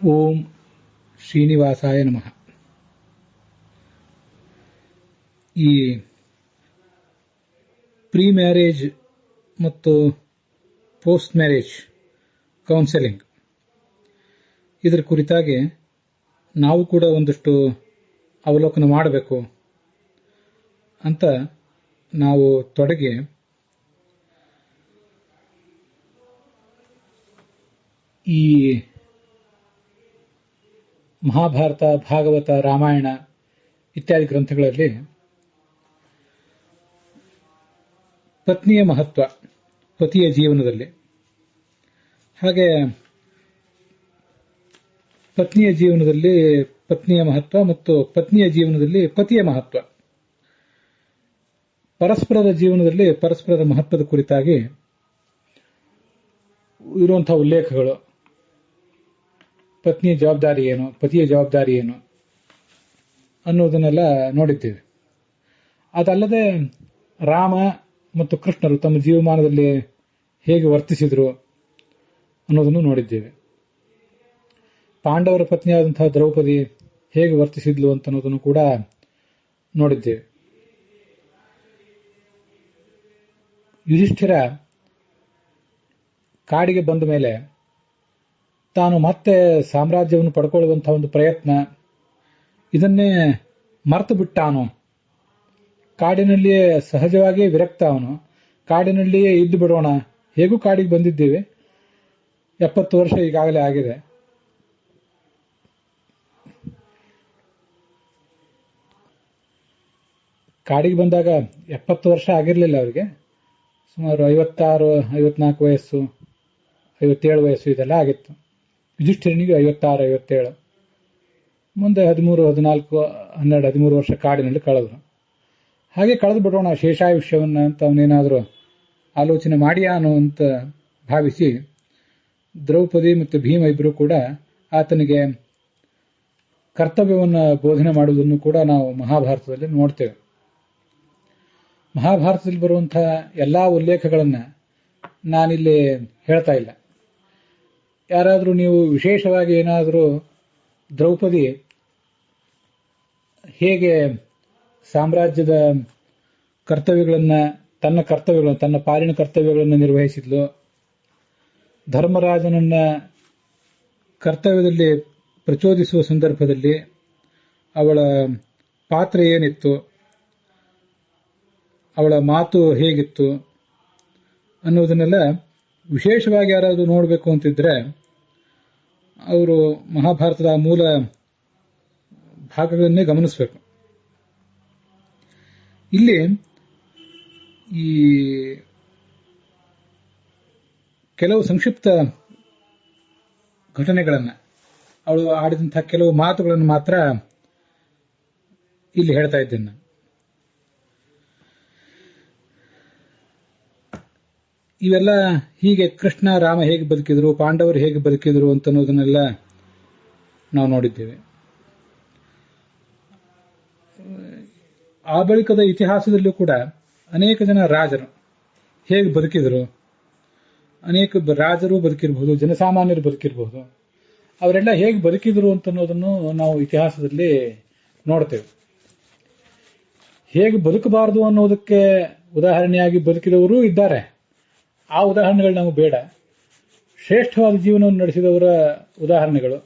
ಓಂ ಶ್ರೀನಿವಾಸಾಯ ನಮಃ. ಈ pre marriage ಮತ್ತು ಪೋಸ್ಟ್ ಮ್ಯಾರೇಜ್ ಕೌನ್ಸೆಲಿಂಗ್ ಇದರ ಕುರಿತಾಗಿ ನಾವು ಕೂಡ ಒಂದಷ್ಟು ಅವಲೋಕನ ಮಾಡಬೇಕು ಅಂತ ನಾವು ತೊಡಗಿ ಈ ಮಹಾಭಾರತ, ಭಾಗವತ, ರಾಮಾಯಣ ಇತ್ಯಾದಿ ಗ್ರಂಥಗಳಲ್ಲಿ ಪತ್ನಿಯ ಮಹತ್ವ, ಪತಿಯ ಜೀವನದಲ್ಲಿ, ಹಾಗೆ ಪತ್ನಿಯ ಜೀವನದಲ್ಲಿ ಪತ್ನಿಯ ಮಹತ್ವ ಮತ್ತು ಪತ್ನಿಯ ಜೀವನದಲ್ಲಿ ಪತಿಯ ಮಹತ್ವ, ಪರಸ್ಪರರ ಜೀವನದಲ್ಲಿ ಪರಸ್ಪರರ ಮಹತ್ವದ ಕುರಿತಾಗಿ ಇರುವಂತಹ ಉಲ್ಲೇಖಗಳು, ಪತ್ನಿಯ ಜವಾಬ್ದಾರಿ ಏನು, ಪತಿಯ ಜವಾಬ್ದಾರಿ ಏನು ಅನ್ನೋದನ್ನೆಲ್ಲ ನೋಡಿದ್ದೇವೆ. ಅದಲ್ಲದೆ ರಾಮ ಮತ್ತು ಕೃಷ್ಣರು ತಮ್ಮ ಜೀವಮಾನದಲ್ಲಿ ಹೇಗೆ ವರ್ತಿಸಿದರು ಅನ್ನೋದನ್ನು ನೋಡಿದ್ದೇವೆ. ಪಾಂಡವರ ಪತ್ನಿಯಾದಂತಹ ದ್ರೌಪದಿ ಹೇಗೆ ವರ್ತಿಸಿದ್ಲು ಅಂತ ಅನ್ನೋದನ್ನು ಕೂಡ ನೋಡಿದ್ದೇವೆ. ಯುಧಿಷ್ಠಿರ ಕಾಡಿಗೆ ಬಂದ ಮೇಲೆ ತಾನು ಮತ್ತೆ ಸಾಮ್ರಾಜ್ಯವನ್ನು ಪಡ್ಕೊಳ್ಳುವಂತಹ ಒಂದು ಪ್ರಯತ್ನ, ಇದನ್ನೇ ಮರೆತು ಬಿಟ್ಟಾನು. ಕಾಡಿನಲ್ಲಿಯೇ ಸಹಜವಾಗಿಯೇ ವಿರಕ್ತ ಅವನು. ಕಾಡಿನಲ್ಲಿಯೇ ಇದ್ದು ಬಿಡೋಣ, ಹೇಗೂ ಕಾಡಿಗೆ ಬಂದಿದ್ದೇವೆ, 70 ವರ್ಷ ಈಗಾಗಲೇ ಆಗಿದೆ, ಕಾಡಿಗೆ ಬಂದಾಗ 70 ವರ್ಷ ಆಗಿರಲಿಲ್ಲ ಅವರಿಗೆ, ಸುಮಾರು 56, 54 ವಯಸ್ಸು, 57 ವಯಸ್ಸು ಇದೆಲ್ಲ ಆಗಿತ್ತು. ಯುಧಿಷ್ಠಿರನಿಗೆ 56, 57, ಮುಂದೆ 13, 14, 12, 13 ವರ್ಷ ಕಾಡಿನಲ್ಲಿ ಕಳೆದ್ರು. ಹಾಗೆ ಕಳೆದು ಬಿಡೋಣ ಶೇಷಾಯುಷ್ಯವನ್ನ ಅಂತ ಅವನೇನಾದರೂ ಆಲೋಚನೆ ಮಾಡಿಯಾನು ಅಂತ ಭಾವಿಸಿ ದ್ರೌಪದಿ ಮತ್ತು ಭೀಮ ಇಬ್ಬರು ಕೂಡ ಆತನಿಗೆ ಕರ್ತವ್ಯವನ್ನು ಬೋಧನೆ ಮಾಡುವುದನ್ನು ಕೂಡ ನಾವು ಮಹಾಭಾರತದಲ್ಲಿ ನೋಡ್ತೇವೆ. ಮಹಾಭಾರತದಲ್ಲಿ ಬರುವಂತಹ ಎಲ್ಲಾ ಉಲ್ಲೇಖಗಳನ್ನು ನಾನಿಲ್ಲಿ ಹೇಳ್ತಾ ಇಲ್ಲ. ಯಾರಾದರೂ ನೀವು ವಿಶೇಷವಾಗಿ ಏನಾದರೂ ದ್ರೌಪದಿ ಹೇಗೆ ಸಾಮ್ರಾಜ್ಯದ ಕರ್ತವ್ಯಗಳನ್ನು, ತನ್ನ ಪಾಲಿನ ಕರ್ತವ್ಯಗಳನ್ನು ನಿರ್ವಹಿಸಿದ್ಲು, ಧರ್ಮರಾಜನನ್ನ ಕರ್ತವ್ಯದಲ್ಲಿ ಪ್ರಚೋದಿಸುವ ಸಂದರ್ಭದಲ್ಲಿ ಅವಳ ಪಾತ್ರ ಏನಿತ್ತು, ಅವಳ ಮಾತು ಹೇಗಿತ್ತು ಅನ್ನೋದನ್ನೆಲ್ಲ ವಿಶೇಷವಾಗಿ ಯಾರಾದರೂ ನೋಡಬೇಕು ಅಂತಿದ್ರೆ ಅವರು ಮಹಾಭಾರತದ ಮೂಲ ಭಾಗಗಳನ್ನೇ ಗಮನಿಸಬೇಕು. ಇಲ್ಲಿ ಈ ಕೆಲವು ಸಂಕ್ಷಿಪ್ತ ಘಟನೆಗಳನ್ನು, ಅವಳು ಆಡಿದಂತಹ ಕೆಲವು ಮಾತುಗಳನ್ನು ಮಾತ್ರ ಇಲ್ಲಿ ಹೇಳ್ತಾ ಇದ್ದೇನೆ ನಾನು. ಇವೆಲ್ಲ ಹೀಗೆ ಕೃಷ್ಣ ರಾಮ ಹೇಗೆ ಬದುಕಿದ್ರು, ಪಾಂಡವರು ಹೇಗೆ ಬದುಕಿದ್ರು ಅಂತ ಅನ್ನೋದನ್ನೆಲ್ಲ ನಾವು ನೋಡಿದ್ದೇವೆ. ಆ ಬಳಿಕದ ಇತಿಹಾಸದಲ್ಲೂ ಕೂಡ ಅನೇಕ ಜನ ರಾಜರು ಹೇಗೆ ಬದುಕಿದ್ರು, ಅನೇಕ ರಾಜರು ಬದುಕಿರಬಹುದು, ಜನಸಾಮಾನ್ಯರು ಬದುಕಿರಬಹುದು, ಅವರೆಲ್ಲ ಹೇಗೆ ಬದುಕಿದ್ರು ಅಂತ ಅನ್ನೋದನ್ನು ನಾವು ಇತಿಹಾಸದಲ್ಲಿ ನೋಡ್ತೇವೆ. ಹೇಗೆ ಬದುಕಬಾರದು ಅನ್ನೋದಕ್ಕೆ ಉದಾಹರಣೆಯಾಗಿ ಬದುಕಿದವರು ಇದ್ದಾರೆ. ಆ ಉದಾಹರಣೆಗಳು ನಮಗೆ ಬೇಡ. ಶ್ರೇಷ್ಠವಾದ ಜೀವನವನ್ನು ನಡೆಸಿದವರ ಉದಾಹರಣೆಗಳು,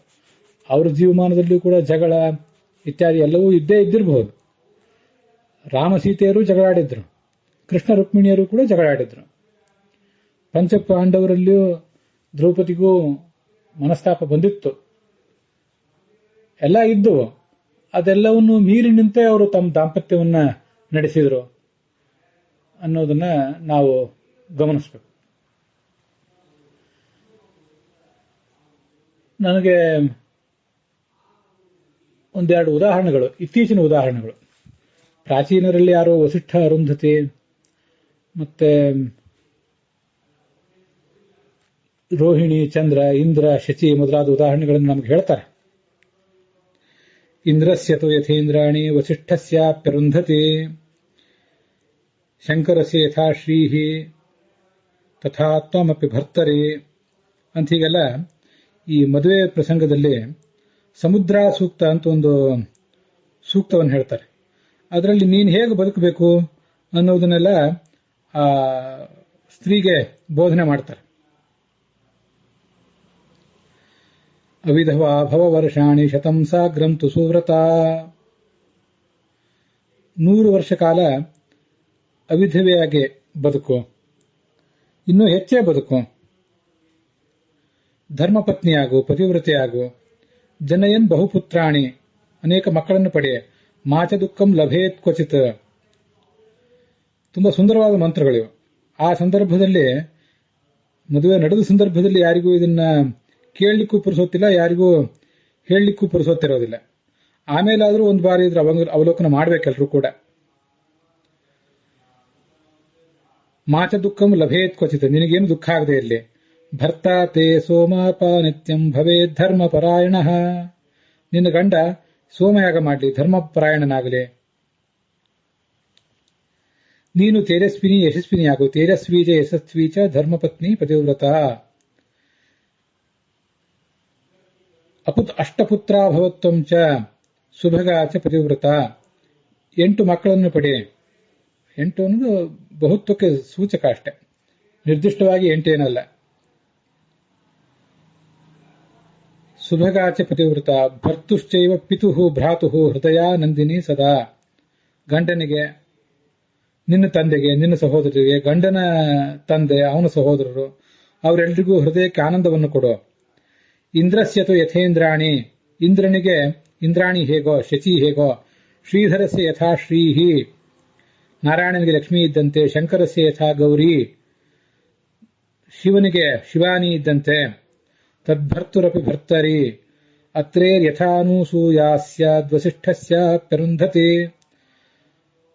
ಅವರ ಜೀವಮಾನದಲ್ಲಿಯೂ ಕೂಡ ಜಗಳ ಇತ್ಯಾದಿ ಎಲ್ಲವೂ ಇದ್ದೇ ಇದ್ದಿರಬಹುದು. ರಾಮ ಸೀತೆಯರು ಜಗಳಾಡಿದ್ರು, ಕೃಷ್ಣ ರುಕ್ಮಿಣಿಯರು ಕೂಡ ಜಗಳಾಡಿದ್ರು. ಪಂಚಪಾಂಡವರಲ್ಲಿಯೂ ದ್ರೌಪದಿಗೂ ಮನಸ್ತಾಪ ಬಂದಿತ್ತು, ಎಲ್ಲ ಇದ್ದವು. ಅದೆಲ್ಲವನ್ನು ಮೀರಿ ನಿಂತೇ ಅವರು ತಮ್ಮ ದಾಂಪತ್ಯವನ್ನ ನಡೆಸಿದರು ಅನ್ನೋದನ್ನ ನಾವು ಗಮನಿಸಬೇಕು. ನನಗೆ ಒಂದೆರಡು ಉದಾಹರಣೆಗಳು, ಇತ್ತೀಚಿನ ಉದಾಹರಣೆಗಳು, ಪ್ರಾಚೀನರಲ್ಲಿ ಯಾರೋ ವಸಿಷ್ಠ, ಅರುಂಧತಿ ಮತ್ತೆ ರೋಹಿಣಿ, ಚಂದ್ರ, ಇಂದ್ರ, ಶಚಿ ಮೊದಲಾದ ಉದಾಹರಣೆಗಳನ್ನು ನಮಗೆ ಹೇಳ್ತಾರೆ. ಇಂದ್ರಸ್ಯತು ಯಥೇಂದ್ರಾಣಿ ವಸಿಷ್ಠಸ್ಯಾಪ್ಯರುಂಧತಿ ಶಂಕರಸ್ಯ ಯಥಾ ಶ್ರೀಹಿ ತಥಾ ತ್ವಮಪಿ ಭರ್ತರಿ ಅಂತ ಹೀಗೆಲ್ಲ ಈ ಮದುವೆ ಪ್ರಸಂಗದಲ್ಲಿ ಸಮುದ್ರ ಸೂಕ್ತ ಅಂತ ಒಂದು ಸೂಕ್ತವನ್ನು ಹೇಳ್ತಾರೆ. ಅದರಲ್ಲಿ ನೀನು ಹೇಗೆ ಬದುಕಬೇಕು ಅನ್ನೋದನ್ನೆಲ್ಲ ಆ ಸ್ತ್ರೀಗೆ ಬೋಧನೆ ಮಾಡ್ತಾರೆ. ಅವಿಧವಾ ಭವ ವರ್ಷಾಣಿ ಶತಂ ಸಾಗ್ರಂ ತು ಸುವ್ರತ. 100 ವರ್ಷ ಕಾಲ ಅವಿಧವೆಯಾಗಿ ಬದುಕು, ಇನ್ನೂ ಹೆಚ್ಚೇ ಬದುಕು. ಧರ್ಮಪತ್ನಿಯಾಗು, ಪತಿವ್ರತೆಯಾಗು. ಜನಯನ್ ಬಹುಪುತ್ರಾಣಿ, ಅನೇಕ ಮಕ್ಕಳನ್ನು ಪಡೆಯ. ಮಾಚ ದುಃಖಂ ಲಭೇತ್ ಕ್ವಚಿತ್. ತುಂಬಾ ಸುಂದರವಾದ ಮಂತ್ರಗಳಿವು. ಆ ಸಂದರ್ಭದಲ್ಲಿ, ಮದುವೆ ನಡೆದ ಸಂದರ್ಭದಲ್ಲಿ ಯಾರಿಗೂ ಇದನ್ನ ಕೇಳಲಿಕ್ಕೂ ಪುರುಸೊತ್ತಿಲ್ಲ, ಯಾರಿಗೂ ಹೇಳಲಿಕ್ಕೂ ಪುರುಸೊತ್ತಿರೋದಿಲ್ಲ. ಆಮೇಲಾದ್ರೂ ಒಂದು ಬಾರಿ ಇದ್ರ ಅವಲೋಕನ ಮಾಡ್ಬೇಕೆಲ್ರೂ ಕೂಡ. ಮಾಚ ದುಃಖಂ ಲಭೇತ್ ಕ್ವಚಿತ್, ನಿನಗೇನು ದುಃಖ ಆಗದೆ ಇರಲಿ. ಭರ್ತ ತೇ ಸೋಮಾಪ ನಿತ್ಯಂ ಭವೇತ್ ಧರ್ಮಪರಾಯಣ. ನಿನ್ನ ಗಂಡ ಸೋಮಯಾಗ ಮಾಡಲಿ, ಧರ್ಮಪರಾಯಣನಾಗಲಿ. ನೀನು ತೇಜಸ್ವಿನಿ ಯಶಸ್ವಿನಿಯಾಗು. ತೇಜಸ್ವೀಜ ಯಶಸ್ವೀಚ ಧರ್ಮಪತ್ನಿ ಪತಿವ್ರತ. ಅಷ್ಟಪುತ್ರಾಭವತ್ವಂ ಚ ಸುಭಗಾಚ ಪತಿವ್ರತ. 8 ಮಕ್ಕಳನ್ನು ಪಡೆ. 8 ಅನ್ನೋದು ಬಹುತ್ವಕ್ಕೆ ಸೂಚಕ ಅಷ್ಟೆ, ನಿರ್ದಿಷ್ಟವಾಗಿ 8 ಏನಲ್ಲ. ಸುಭಗಾಚ ಪತಿವ್ರತ. ಭರ್ತುಶ್ಚೈವ ಪಿತುಃ ಭ್ರಾತುಃ ಹೃದಯ ನಂದಿನಿ ಸದಾ. ಗಂಡನಿಗೆ, ನಿನ್ನ ತಂದೆಗೆ, ನಿನ್ನ ಸಹೋದರಿಗೆ, ಗಂಡನ ತಂದೆ, ಅವನ ಸಹೋದರರು, ಅವರೆಲ್ಲರಿಗೂ ಹೃದಯಕ್ಕೆ ಆನಂದವನ್ನು ಕೊಡು. ಇಂದ್ರಸ್ಯತು ಯಥೇಂದ್ರಾಣಿ. ಇಂದ್ರನಿಗೆ ಇಂದ್ರಾಣಿ ಹೇಗೋ, ಶಚಿ ಹೇಗೋ. ಶ್ರೀಧರಸ್ಯ ಯಥಾ ಶ್ರೀಹಿ. ನಾರಾಯಣನಿಗೆ ಲಕ್ಷ್ಮಿ ಇದ್ದಂತೆ. ಶಂಕರಸ್ಯ ಯಥಾ ಗೌರಿ. ಶಿವನಿಗೆ ಶಿವಾನಿ ಇದ್ದಂತೆ. ತದ್ಭರ್ತುರಪಿ ಭರ್ತರಿ. ಅತ್ರೇರ್ ಯಥಾನೂಸೂಯಾಸ್ಯ ವಸಿಷ್ಠಸ್ಯ ಪರುಂಧತಿ.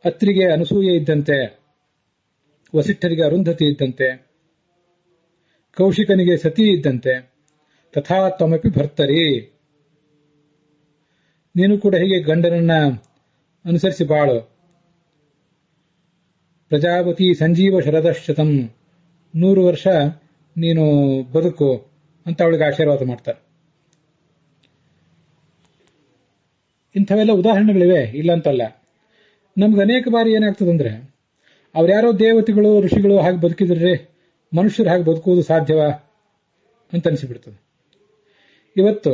ಅತ್ರಿಗೆ ಅನಸೂಯೆ ಇದ್ದಂತೆ, ವಸಿಷ್ಠರಿಗೆ ಅರುಂಧತಿ ಇದ್ದಂತೆ, ಕೌಶಿಕನಿಗೆ ಸತಿ ಇದ್ದಂತೆ. ತಥಾ ತ್ವಮಪಿ ಭರ್ತರಿ. ನೀನು ಕೂಡ ಹೀಗೆ ಗಂಡನನ್ನ ಅನುಸರಿಸಿ ಬಾಳು. ಪ್ರಜಾಪತಿ ಸಂಜೀವ ಶರದಶತಂ. 100 ವರ್ಷ ನೀನು ಬದುಕು ಅಂತ ಅವಳಿಗೆ ಆಶೀರ್ವಾದ ಮಾಡ್ತಾರೆ. ಇಂಥವೆಲ್ಲ ಉದಾಹರಣೆಗಳಿವೆ, ಇಲ್ಲ ಅಂತಲ್ಲ. ನಮ್ಗೆ ಅನೇಕ ಬಾರಿ ಏನಾಗ್ತದಂದ್ರೆ, ಅವ್ರ್ಯಾರೋ ದೇವತೆಗಳು ಋಷಿಗಳು ಹಾಗೆ ಬದುಕಿದ್ರೆ ಮನುಷ್ಯರು ಹಾಗೆ ಬದುಕುವುದು ಸಾಧ್ಯವಾ ಅಂತ ಅನಿಸಿಬಿಡ್ತದೆ. ಇವತ್ತು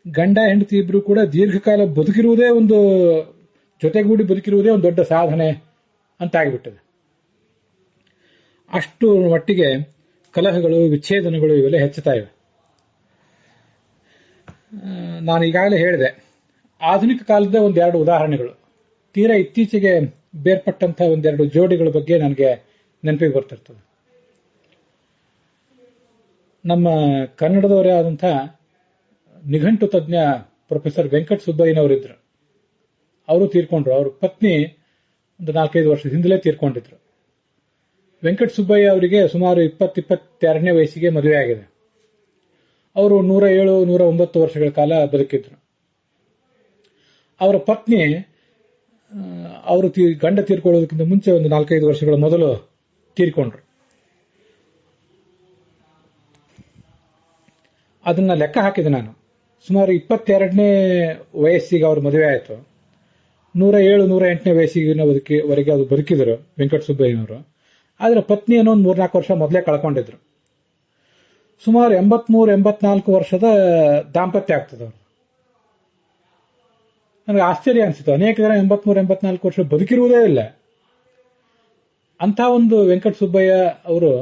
ಗಂಡ ಹೆಂಡತಿ ಇಬ್ರು ಕೂಡ ದೀರ್ಘಕಾಲ ಬದುಕಿರುವುದೇ ಒಂದು, ಜೊತೆಗೂಡಿ ಬದುಕಿರುವುದೇ ಒಂದು ದೊಡ್ಡ ಸಾಧನೆ ಅಂತ ಆಗಿಬಿಟ್ಟದೆ. ಅಷ್ಟು ಮಟ್ಟಿಗೆ ಕಲಹಗಳು, ವಿಚ್ಛೇದನಗಳು ಇವೆಲ್ಲ ಹೆಚ್ಚುತ್ತಾ ಇವೆ. ನಾನು ಈಗಾಗಲೇ ಹೇಳಿದೆ, ಆಧುನಿಕ ಕಾಲದ ಒಂದೆರಡು ಉದಾಹರಣೆಗಳು, ತೀರಾ ಇತ್ತೀಚೆಗೆ ಬೇರ್ಪಟ್ಟಂತಹ ಒಂದೆರಡು ಜೋಡಿಗಳ ಬಗ್ಗೆ ನನಗೆ ನೆನಪಿಗೆ ಬರ್ತಿರ್ತದೆ. ನಮ್ಮ ಕನ್ನಡದವರೇ ಆದಂಥ ನಿಘಂಟು ತಜ್ಞ ಪ್ರೊಫೆಸರ್ ವೆಂಕಟ ಸುಬ್ಬಯ್ಯನವರಿದ್ರು. ಅವರು ತೀರ್ಕೊಂಡ್ರು. ಅವ್ರ ಪತ್ನಿ ಒಂದು 4-5 ವರ್ಷದ ಹಿಂದಲೇ ತೀರ್ಕೊಂಡಿದ್ರು. ವೆಂಕಟ ಸುಬ್ಬಯ್ಯ ಅವರಿಗೆ ಸುಮಾರು 20-22ನೇ ವಯಸ್ಸಿಗೆ ಮದುವೆ ಆಗಿದೆ. ಅವರು 107-109 ವರ್ಷಗಳ ಕಾಲ ಬದುಕಿದ್ರು. ಅವರ ಪತ್ನಿ ಅವರು ಗಂಡ ತೀರ್ಕೊಳ್ಳೋದಕ್ಕಿಂತ ಮುಂಚೆ ಒಂದು 4-5 ವರ್ಷಗಳ ಮೊದಲು ತೀರ್ಕೊಂಡ್ರು. ಅದನ್ನ ಲೆಕ್ಕ ಹಾಕಿದೆ ನಾನು. ಸುಮಾರು 22ನೇ ವಯಸ್ಸಿಗೆ ಅವ್ರ ಮದುವೆ ಆಯಿತು. 107-108ನೇ ವಯಸ್ಸಿನವರೆಗೆ ಅದು ಬದುಕಿದ್ರು ವೆಂಕಟ ಸುಬ್ಬಯ್ಯನವರು. ಆದರೆ ಪತ್ನಿಯನ್ನು ಒಂದು 3-4 ವರ್ಷ ಮೊದಲೇ ಕಳ್ಕೊಂಡಿದ್ರು. ಸುಮಾರು 83-84 ವರ್ಷದ ದಾಂಪತ್ಯ ಆಗ್ತದೆ ಅವರು. ನನಗೆ ಆಶ್ಚರ್ಯ ಅನಿಸಿತು. ಅನೇಕ ಜನ 83-84 ವರ್ಷ ಬದುಕಿರುವುದೇ ಇಲ್ಲ. ಅಂತ ಒಂದು ವೆಂಕಟ ಸುಬ್ಬಯ್ಯ ಅವರು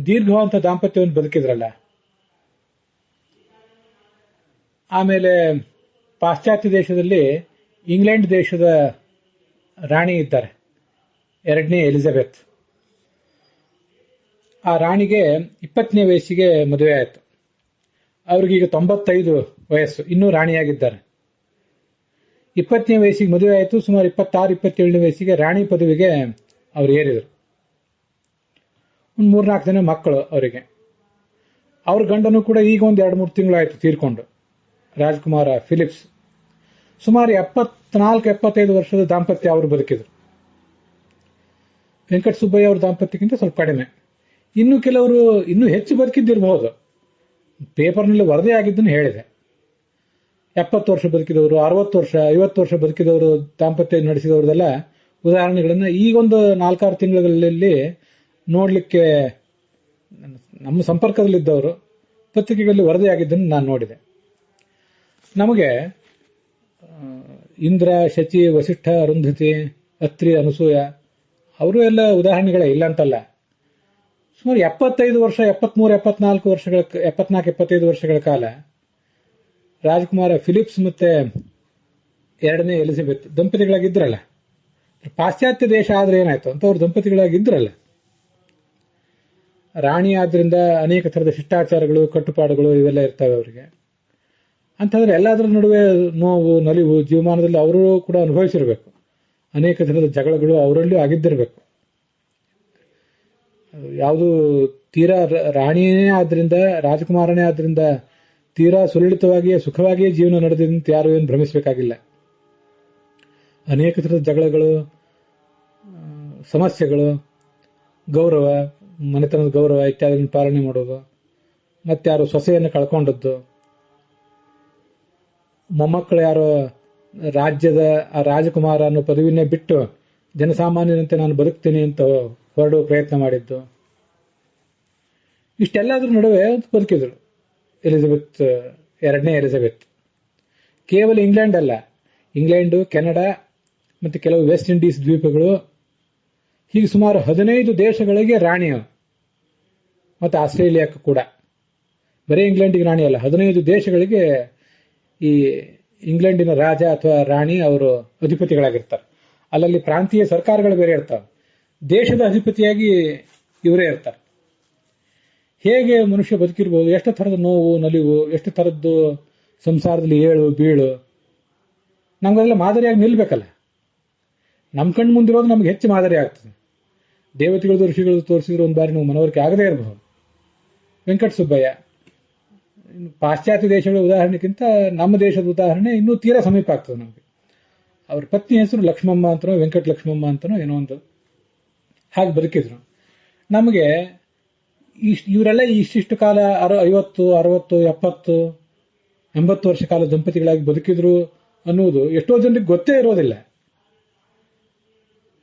ದೀರ್ಘವಾದಂಥ ದಾಂಪತ್ಯವನ್ನು ಬದುಕಿದ್ರಲ್ಲ. ಆಮೇಲೆ ಪಾಶ್ಚಾತ್ಯ ದೇಶದಲ್ಲಿ ಇಂಗ್ಲೆಂಡ್ ದೇಶದ ರಾಣಿ ಇದ್ದಾರೆ, 2ನೇ ಎಲಿಜಬೆತ್. ಆ ರಾಣಿಗೆ 20ನೇ ವಯಸ್ಸಿಗೆ ಮದುವೆ ಆಯಿತು. ಅವ್ರಿಗೀಗ 95 ವಯಸ್ಸು, ಇನ್ನೂ ರಾಣಿಯಾಗಿದ್ದಾರೆ. 20ನೇ ವಯಸ್ಸಿಗೆ ಮದುವೆ ಆಯಿತು. ಸುಮಾರು 26-27ನೇ ವಯಸ್ಸಿಗೆ ರಾಣಿ ಪದವಿಗೆ ಅವ್ರು ಏರಿದರು. ಒಂದು 3-4 ಜನ ಮಕ್ಕಳು ಅವರಿಗೆ. ಅವ್ರ ಗಂಡನು ಕೂಡ ಈಗ ಒಂದು 2-3 ತಿಂಗಳಾಯಿತು ತೀರ್ಕೊಂಡು, ರಾಜ್ಕುಮಾರ ಫಿಲಿಪ್ಸ್. ಸುಮಾರು 74-75 ವರ್ಷದ ದಾಂಪತ್ಯ ಅವರು ಬದುಕಿದ್ರು. ವೆಂಕಟ ಸುಬ್ಬಯ್ಯ ಅವ್ರ ದಾಂಪತ್ಯಕ್ಕಿಂತ ಸ್ವಲ್ಪ ಕಡಿಮೆ. ಇನ್ನು ಕೆಲವರು ಇನ್ನೂ ಹೆಚ್ಚು ಬದುಕಿದ್ದಿರಬಹುದು. ಪೇಪರ್ನಲ್ಲಿ ವರದಿ ಆಗಿದ್ದನ್ನು ಹೇಳಿದೆ. 70 ವರ್ಷ ಬದುಕಿದವರು, 60 ವರ್ಷ, 50 ವರ್ಷ ಬದುಕಿದವರು, ದಾಂಪತ್ಯ ನಡೆಸಿದವ್ರದೆಲ್ಲ ಉದಾಹರಣೆಗಳನ್ನು ಈಗೊಂದು 4-6 ತಿಂಗಳಲ್ಲಿ ನೋಡಲಿಕ್ಕೆ ನಮ್ಮ ಸಂಪರ್ಕದಲ್ಲಿದ್ದವರು ಪತ್ರಿಕೆಗಳಲ್ಲಿ ವರದಿ ಆಗಿದ್ದನ್ನು ನಾನು ನೋಡಿದೆ. ನಮಗೆ ಇಂದ್ರ, ಶಚಿ, ವಸಿಷ್ಠ, ಅರುಂಧತಿ, ಅತ್ರಿ, ಅನಸೂಯ ಅವರು ಎಲ್ಲ ಉದಾಹರಣೆಗಳೇ, ಇಲ್ಲ ಅಂತಲ್ಲ. ಸುಮಾರು 75 ವರ್ಷ, 73, 74 ವರ್ಷಗಳ 74-75 ವರ್ಷಗಳ ಕಾಲ ರಾಜಕುಮಾರ ಫಿಲಿಪ್ಸ್ ಮತ್ತೆ 2ನೇ ಎಲಿಜಬೆತ್ ದಂಪತಿಗಳಾಗಿದ್ರಲ್ಲ. ಪಾಶ್ಚಾತ್ಯ ದೇಶ ಆದ್ರೆ ಏನಾಯ್ತು ಅಂತ ಅವ್ರು ದಂಪತಿಗಳಾಗಿದ್ರಲ್ಲ. ರಾಣಿ ಆದ್ರಿಂದ ಅನೇಕ ಥರದ ಶಿಷ್ಟಾಚಾರಗಳು, ಕಟ್ಟುಪಾಡುಗಳು ಇವೆಲ್ಲ ಇರ್ತವೆ ಅವರಿಗೆ. ಅಂತಂದ್ರೆ ಎಲ್ಲದರ ನಡುವೆ ನೋವು, ನಲಿವು ಜೀವಮಾನದಲ್ಲಿ ಅವರು ಕೂಡ ಅನುಭವಿಸಿರ್ಬೇಕು. ಅನೇಕ ಥರದ ಜಗಳಗಳು ಅವರಲ್ಲೂ ಆಗಿದ್ದಿರಬೇಕು. ಯಾವುದು ತೀರಾ ರಾಣಿಯೇ ಆದ್ರಿಂದ, ರಾಜಕುಮಾರನೇ ಆದ್ರಿಂದ ತೀರಾ ಸುಲಲಿತವಾಗಿಯೇ ಸುಖವಾಗಿಯೇ ಜೀವನ ನಡೆದಂತೆ ಯಾರು ಏನು ಭ್ರಮಿಸಬೇಕಾಗಿಲ್ಲ. ಅನೇಕ ಥರದ ಜಗಳಗಳು, ಸಮಸ್ಯೆಗಳು, ಗೌರವ, ಮನೆತನದ ಗೌರವ ಇತ್ಯಾದಿಗಳನ್ನು ಪಾಲನೆ ಮಾಡೋದು, ಮತ್ತಾರು ಸೊಸೆಯನ್ನು ಕಳ್ಕೊಂಡದ್ದು, ಮೊಮ್ಮಕ್ಕಳು ಯಾರೋ ರಾಜ್ಯದ ಆ ರಾಜಕುಮಾರ ಅನ್ನೋ ಪದವಿನೇ ಬಿಟ್ಟು ಜನಸಾಮಾನ್ಯರಂತೆ ನಾನು ಬದುಕ್ತೀನಿ ಅಂತ ಹೊರಡುವ ಪ್ರಯತ್ನ ಮಾಡಿದ್ದು, ಇಷ್ಟೆಲ್ಲದರ ನಡುವೆ ಬದುಕಿದ್ರು ಎಲಿಜಬೆತ್, 2ನೇ ಎಲಿಜಬೆತ್. ಕೇವಲ ಇಂಗ್ಲೆಂಡ್ ಅಲ್ಲ, ಇಂಗ್ಲೆಂಡು, ಕೆನಡಾ ಮತ್ತು ಕೆಲವು ವೆಸ್ಟ್ ಇಂಡೀಸ್ ದ್ವೀಪಗಳು, ಹೀಗೆ ಸುಮಾರು 15 ದೇಶಗಳಿಗೆ ರಾಣಿಯು, ಮತ್ತು ಆಸ್ಟ್ರೇಲಿಯಾಕ್ಕೂ ಕೂಡ. ಬರೀ ಇಂಗ್ಲೆಂಡಿಗೆ ರಾಣಿ ಅಲ್ಲ, 15 ದೇಶಗಳಿಗೆ ಈ ಇಂಗ್ಲೆಂಡಿನ ರಾಜ ಅಥವಾ ರಾಣಿ ಅವರು ಅಧಿಪತಿಗಳಾಗಿರ್ತಾರೆ. ಅಲ್ಲಲ್ಲಿ ಪ್ರಾಂತೀಯ ಸರ್ಕಾರಗಳು ಬೇರೆ ಇರ್ತಾವೆ, ದೇಶದ ಅಧಿಪತಿಯಾಗಿ ಇವರೇ ಇರ್ತಾರೆ. ಹೇಗೆ ಮನುಷ್ಯ ಬದುಕಿರ್ಬೋದು, ಎಷ್ಟು ಥರದ ನೋವು, ನಲಿವು, ಎಷ್ಟು ಥರದ್ದು ಸಂಸಾರದಲ್ಲಿ ಏಳು ಬೀಳು, ನಮಗೆಲ್ಲ ಮಾದರಿಯಾಗಿ ನಿಲ್ಬೇಕಲ್ಲ. ನಮ್ಮ ಕಣ್ಣು ಮುಂದಿರೋದು ನಮ್ಗೆ ಹೆಚ್ಚು ಮಾದರಿ ಆಗ್ತದೆ. ದೇವತೆಗಳದ್ದು, ಋಷಿಗಳದ್ದು ತೋರಿಸಿದ್ರು ಒಂದು ಬಾರಿ ನಾವು ಮನವರಿಕೆ ಆಗದೇ ಇರಬಹುದು. ವೆಂಕಟ ಸುಬ್ಬಯ್ಯ, ಪಾಶ್ಚಾತ್ಯ ದೇಶಗಳ ಉದಾಹರಣೆಗಿಂತ ನಮ್ಮ ದೇಶದ ಉದಾಹರಣೆ ಇನ್ನೂ ತೀರಾ ಸಮೀಪ ಆಗ್ತದೆ ನಮಗೆ. ಅವ್ರ ಪತ್ನಿ ಹೆಸರು ಲಕ್ಷ್ಮಮ್ಮ ಅಂತನೋ, ವೆಂಕಟ ಲಕ್ಷ್ಮಮ್ಮ ಅಂತನೋ ಏನೋ ಒಂದು, ಹಾಗೆ ಬದುಕಿದ್ರು. ನಮಗೆ ಇವರೆಲ್ಲ ಇಷ್ಟಿಷ್ಟು ಕಾಲ 50, 60, 70, 80 ವರ್ಷ ಕಾಲ ದಂಪತಿಗಳಾಗಿ ಬದುಕಿದ್ರು ಅನ್ನುವುದು ಎಷ್ಟೋ ಜನರಿಗೆ ಗೊತ್ತೇ ಇರೋದಿಲ್ಲ.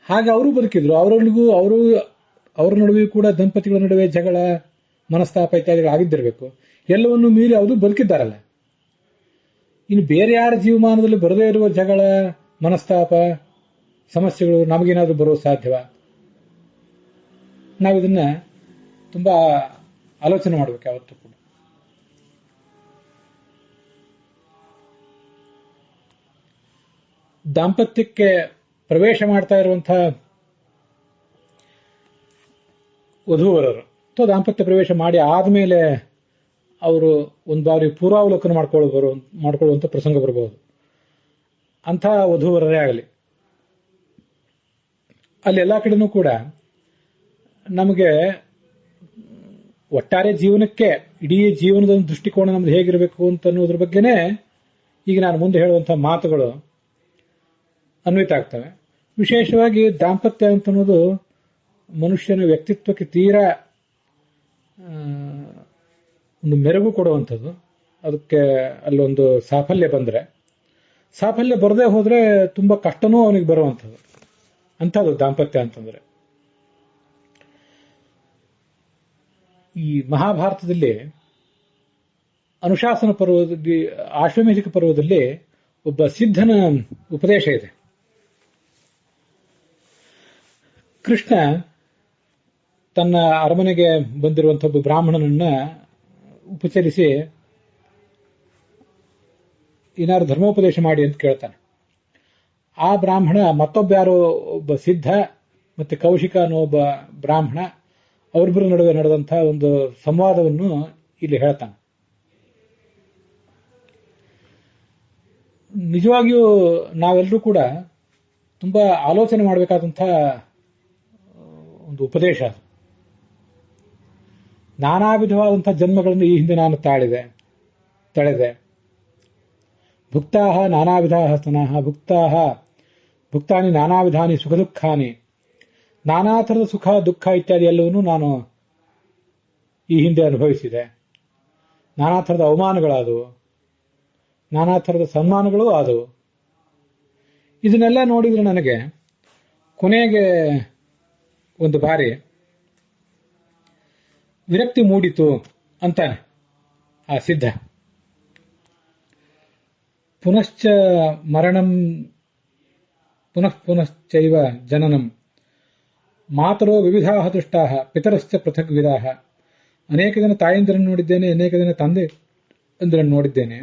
ಹಾಗೆ ಅವರು ಬದುಕಿದ್ರು. ಅವರೊಳಗೂ ಅವ್ರ ನಡುವೆ ಕೂಡ ದಂಪತಿಗಳ ನಡುವೆ ಜಗಳ, ಮನಸ್ತಾಪ ಇತ್ಯಾದಿಗಳು ಆಗಿದ್ದಿರಬೇಕು. ಎಲ್ಲವನ್ನೂ ಮೀರಿ ಅವರು ಬದುಕಿದ್ದಾರಲ್ಲ. ಇನ್ನು ಬೇರೆ ಯಾರ ಜೀವಮಾನದಲ್ಲಿ ಬರದೇ ಇರುವ ಜಗಳ, ಮನಸ್ತಾಪ, ಸಮಸ್ಯೆಗಳು ನಮಗೇನಾದ್ರೂ ಬರೋದು ಸಾಧ್ಯವ? ನಾವಿದನ್ನ ತುಂಬಾ ಆಲೋಚನೆ ಮಾಡಬೇಕು ಯಾವತ್ತೂ ಕೂಡ. ದಾಂಪತ್ಯಕ್ಕೆ ಪ್ರವೇಶ ಮಾಡ್ತಾ ಇರುವಂತಹ ವಧೂವರರು ಅಥವಾ ದಾಂಪತ್ಯ ಪ್ರವೇಶ ಮಾಡಿ ಆದ್ಮೇಲೆ ಅವರು ಒಂದು ಬಾರಿ ಪೂರ್ವಾವಲೋಕನ ಮಾಡ್ಕೊಳ್ಳುವಂಥ ಪ್ರಸಂಗ ಬರಬಹುದು. ಅಂಥ ವಧೂವರರೇ ಆಗಲಿ, ಅಲ್ಲಿ ಎಲ್ಲ ಕಡೆನೂ ಕೂಡ ನಮಗೆ ಒಟ್ಟಾರೆ ಜೀವನಕ್ಕೆ, ಇಡೀ ಜೀವನದ ಒಂದು ದೃಷ್ಟಿಕೋನ ನಮ್ದು ಹೇಗಿರಬೇಕು ಅಂತ ಅನ್ನೋದ್ರ ಬಗ್ಗೆನೇ ಈಗ ನಾನು ಮುಂದೆ ಹೇಳುವಂತಹ ಮಾತುಗಳು ಅನ್ವಿತ ಆಗ್ತವೆ. ವಿಶೇಷವಾಗಿ ದಾಂಪತ್ಯ ಅಂತ ಅನ್ನೋದು ಮನುಷ್ಯನ ವ್ಯಕ್ತಿತ್ವಕ್ಕೆ ತೀರಾ ಒಂದು ಮೆರುಗು ಕೊಡುವಂಥದ್ದು. ಅದಕ್ಕೆ ಅಲ್ಲೊಂದು ಸಾಫಲ್ಯ ಬಂದರೆ, ಸಾಫಲ್ಯ ಬರದೇ ಹೋದ್ರೆ ತುಂಬಾ ಕಷ್ಟನೂ ಅವನಿಗೆ ಬರುವಂಥದ್ದು. ಅಂಥದ್ದು ದಾಂಪತ್ಯ ಅಂತಂದ್ರೆ. ಈ ಮಹಾಭಾರತದಲ್ಲಿ ಅನುಶಾಸನ ಪರ್ವದಲ್ಲಿ, ಆಶ್ವಮೇಧಿಕ ಪರ್ವದಲ್ಲಿ ಒಬ್ಬ ಸಿದ್ಧನ ಉಪದೇಶ ಇದೆ. ಕೃಷ್ಣ ತನ್ನ ಅರಮನೆಗೆ ಬಂದಿರುವಂತಹ ಒಬ್ಬ ಬ್ರಾಹ್ಮಣನನ್ನ ಉಪಚರಿಸಿ ಏನಾದ್ರು ಧರ್ಮೋಪದೇಶ ಮಾಡಿ ಅಂತ ಕೇಳ್ತಾನೆ. ಆ ಬ್ರಾಹ್ಮಣ ಮತ್ತೊಬ್ಬ ಯಾರೋ ಒಬ್ಬ ಸಿದ್ಧ ಮತ್ತೆ ಕೌಶಿಕ ಅನ್ನೋ ಒಬ್ಬ ಬ್ರಾಹ್ಮಣ, ಅವರಿಬ್ಬರ ನಡುವೆ ನಡೆದಂತಹ ಒಂದು ಸಂವಾದವನ್ನು ಇಲ್ಲಿ ಹೇಳ್ತಾನೆ. ನಿಜವಾಗಿಯೂ ನಾವೆಲ್ಲರೂ ಕೂಡ ತುಂಬಾ ಆಲೋಚನೆ ಮಾಡಬೇಕಾದಂತಹ ಒಂದು ಉಪದೇಶ ಅದು. ನಾನಾ ವಿಧವಾದಂತಹ ಜನ್ಮಗಳನ್ನು ಈ ಹಿಂದೆ ನಾನು ತಳೆದೆ. ಭುಕ್ತಾಹ ನಾನಾ ವಿಧಾಃ ಸ್ತನಃ ಭುಕ್ತಾನಿ ನಾನಾ ವಿಧಾನಿ ಸುಖ ದುಃಖಾನಿ, ನಾನಾ ಥರದ ಸುಖ ದುಃಖ ಇತ್ಯಾದಿ ಎಲ್ಲವನ್ನೂ ನಾನು ಈ ಹಿಂದೆ ಅನುಭವಿಸಿದೆ. ನಾನಾ ಥರದ ಅವಮಾನಗಳಾದವು, ನಾನಾ ಥರದ ಸನ್ಮಾನಗಳೂ ಆದವು. ಇದನ್ನೆಲ್ಲ ನೋಡಿದ್ರೆ ನನಗೆ ಕೊನೆಗೆ ಒಂದು ಬಾರಿ ವಿರಕ್ತಿ ಮೂಡಿತು ಅಂತಾನೆ ಆ ಸಿದ್ಧ. ಪುನಶ್ಚ ಮರಣಂ ಪುನಃ ಪುನಶ್ಚೈವ ಜನನಂ ಮಾತರೋ ವಿವಿಧಾಹ ದೃಷ್ಟಾಹ ಪಿತರಶ್ಚ ಪೃಥಕ್ ವಿಧಾಹ. ಅನೇಕ ಜನ ತಾಯಂದಿರನ್ನು ನೋಡಿದ್ದೇನೆ, ಅನೇಕ ಜನ ತಂದೆ ಅಂದಿರನ್ನು ನೋಡಿದ್ದೇನೆ.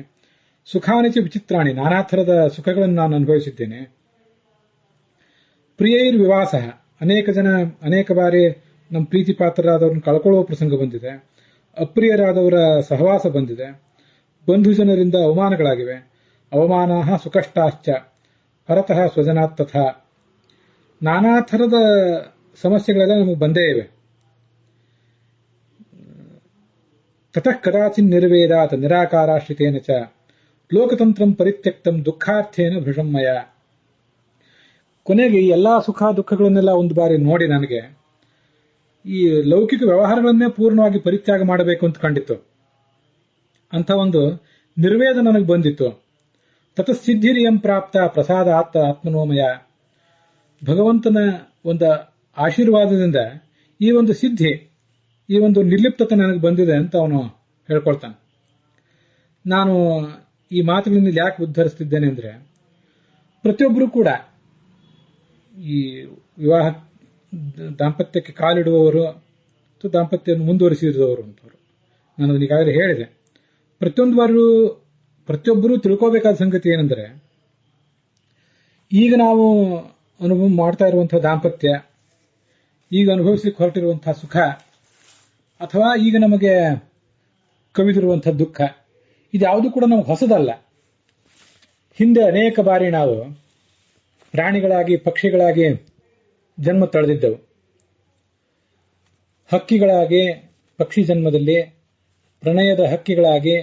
ಸುಖಾನಿಚ ವಿಚಿತ್ರಾಣಿ, ನಾನಾ ಥರದ ಸುಖಗಳನ್ನು ನಾನು ಅನುಭವಿಸಿದ್ದೇನೆ. ಪ್ರಿಯೈರ್ ವಿವಾಸ, ಅನೇಕ ಬಾರಿ ನಮ್ಮ ಪ್ರೀತಿ ಪಾತ್ರರಾದವ್ರನ್ನ ಕಳ್ಕೊಳ್ಳುವ ಪ್ರಸಂಗ ಬಂದಿದೆ. ಅಪ್ರಿಯರಾದವರ ಸಹವಾಸ ಬಂದಿದೆ. ಬಂಧು ಜನರಿಂದ ಅವಮಾನಗಳಾಗಿವೆ. ಅವಮಾನ ಸುಕಷ್ಟಾಶ್ಚ ಪರತಃ ಸ್ವಜನಾತ್ ತಥಾ. ನಾನಾ ಥರದ ಸಮಸ್ಯೆಗಳೆಲ್ಲ ನಮಗೆ ಬಂದೇ ಇವೆ. ತತಃ ಕದಾಚಿನ್ ನಿರ್ವೇದಾತ್ ನಿರಾಕಾರಾಶ್ರಿತೇನ ಚ ಲೋಕತಂತ್ರಂ ಪರಿತ್ಯಕ್ತಂ ದುಃಖಾರ್ಥೇನ ಭೃಷಮ್ಮಯ. ಕೊನೆಗೆ ಈ ಎಲ್ಲಾ ಸುಖ ದುಃಖಗಳನ್ನೆಲ್ಲ ಒಂದು ಬಾರಿ ನೋಡಿ ನನಗೆ ಈ ಲೌಕಿಕ ವ್ಯವಹಾರಗಳನ್ನೇ ಪೂರ್ಣವಾಗಿ ಪರಿತ್ಯಾಗ ಮಾಡಬೇಕು ಅಂತ ಕಂಡಿತ್ತು. ಅಂತ ಒಂದು ನಿರ್ವೇದ ನನಗೆ ಬಂದಿತ್ತು. ತತಃಸಿದ್ಧಿರಿಯಂ ಪ್ರಾಪ್ತ ಪ್ರಸಾದ ಆತ್ಮನೋಮಯ. ಭಗವಂತನ ಒಂದು ಆಶೀರ್ವಾದದಿಂದ ಈ ಒಂದು ಸಿದ್ಧಿ, ಈ ಒಂದು ನಿರ್ಲಿಪ್ತತೆ ನನಗೆ ಬಂದಿದೆ ಅಂತ ಅವನು ಹೇಳ್ಕೊಳ್ತಾನೆ. ನಾನು ಈ ಮಾತುಗಳನ್ನು ಯಾಕೆ ಉದ್ಧರಿಸ್ತಿದ್ದೇನೆ ಅಂದ್ರೆ, ಪ್ರತಿಯೊಬ್ಬರು ಕೂಡ ಈ ವಿವಾಹ ದಾಂಪತ್ಯಕ್ಕೆ ಕಾಲಿಡುವವರು ಅಥವಾ ದಾಂಪತ್ಯವನ್ನು ಮುಂದುವರಿಸಿರುವವರು ಅಂತವರು, ನಾನು ಈಗಾಗಲೇ ಹೇಳಿದೆ. ಪ್ರತಿಯೊಬ್ಬರೂ ತಿಳ್ಕೋಬೇಕಾದ ಸಂಗತಿ ಏನಂದ್ರೆ, ಈಗ ನಾವು ಅನುಭವ ಮಾಡ್ತಾ ಇರುವಂತಹ ದಾಂಪತ್ಯ, ಈಗ ಅನುಭವಿಸಲಿಕ್ಕೆ ಹೊರಟಿರುವಂತಹ ಸುಖ, ಅಥವಾ ಈಗ ನಮಗೆ ಕವಿದಿರುವಂತಹ ದುಃಖ, ಇದ್ಯಾವುದು ಕೂಡ ನಮಗೆ ಹೊಸದಲ್ಲ. ಹಿಂದೆ ಅನೇಕ ಬಾರಿ ನಾವು ಪ್ರಾಣಿಗಳಾಗಿ ಪಕ್ಷಿಗಳಾಗಿ ಜನ್ಮ ತಳೆದಿದ್ದೆವು. ಹಕ್ಕಿಗಳಾಗಿ ಪಕ್ಷಿ ಜನ್ಮದಲ್ಲಿ, ಪ್ರಣಯದ ಹಕ್ಕಿಗಳಾಗಿ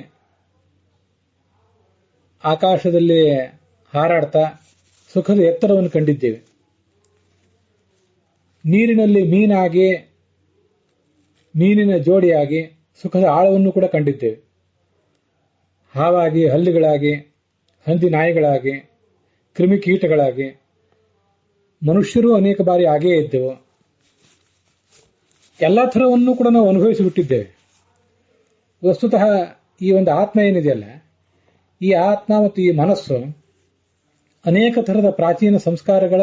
ಆಕಾಶದಲ್ಲಿ ಹಾರಾಡ್ತಾ ಸುಖದ ಎತ್ತರವನ್ನು ಕಂಡಿದ್ದೇವೆ. ನೀರಿನಲ್ಲಿ ಮೀನಾಗಿ, ಮೀನಿನ ಜೋಡಿಯಾಗಿ ಸುಖದ ಆಳವನ್ನು ಕೂಡ ಕಂಡಿದ್ದೇವೆ. ಹಾವಾಗಿ, ಹಲ್ಲಿಗಳಾಗಿ, ಹಂದಿ ನಾಯಿಗಳಾಗಿ, ಕ್ರಿಮಿಕೀಟಗಳಾಗಿ, ಮನುಷ್ಯರು ಅನೇಕ ಬಾರಿ ಆಗೇ ಇದ್ದೆವು. ಎಲ್ಲ ಥರವನ್ನು ಕೂಡ ನಾವು ಅನುಭವಿಸಿಬಿಟ್ಟಿದ್ದೇವೆ. ವಸ್ತುತಃ ಈ ಒಂದು ಆತ್ಮ ಏನಿದೆಯಲ್ಲ, ಈ ಆತ್ಮ ಮತ್ತು ಈ ಮನಸ್ಸು ಅನೇಕ ಥರದ ಪ್ರಾಚೀನ ಸಂಸ್ಕಾರಗಳ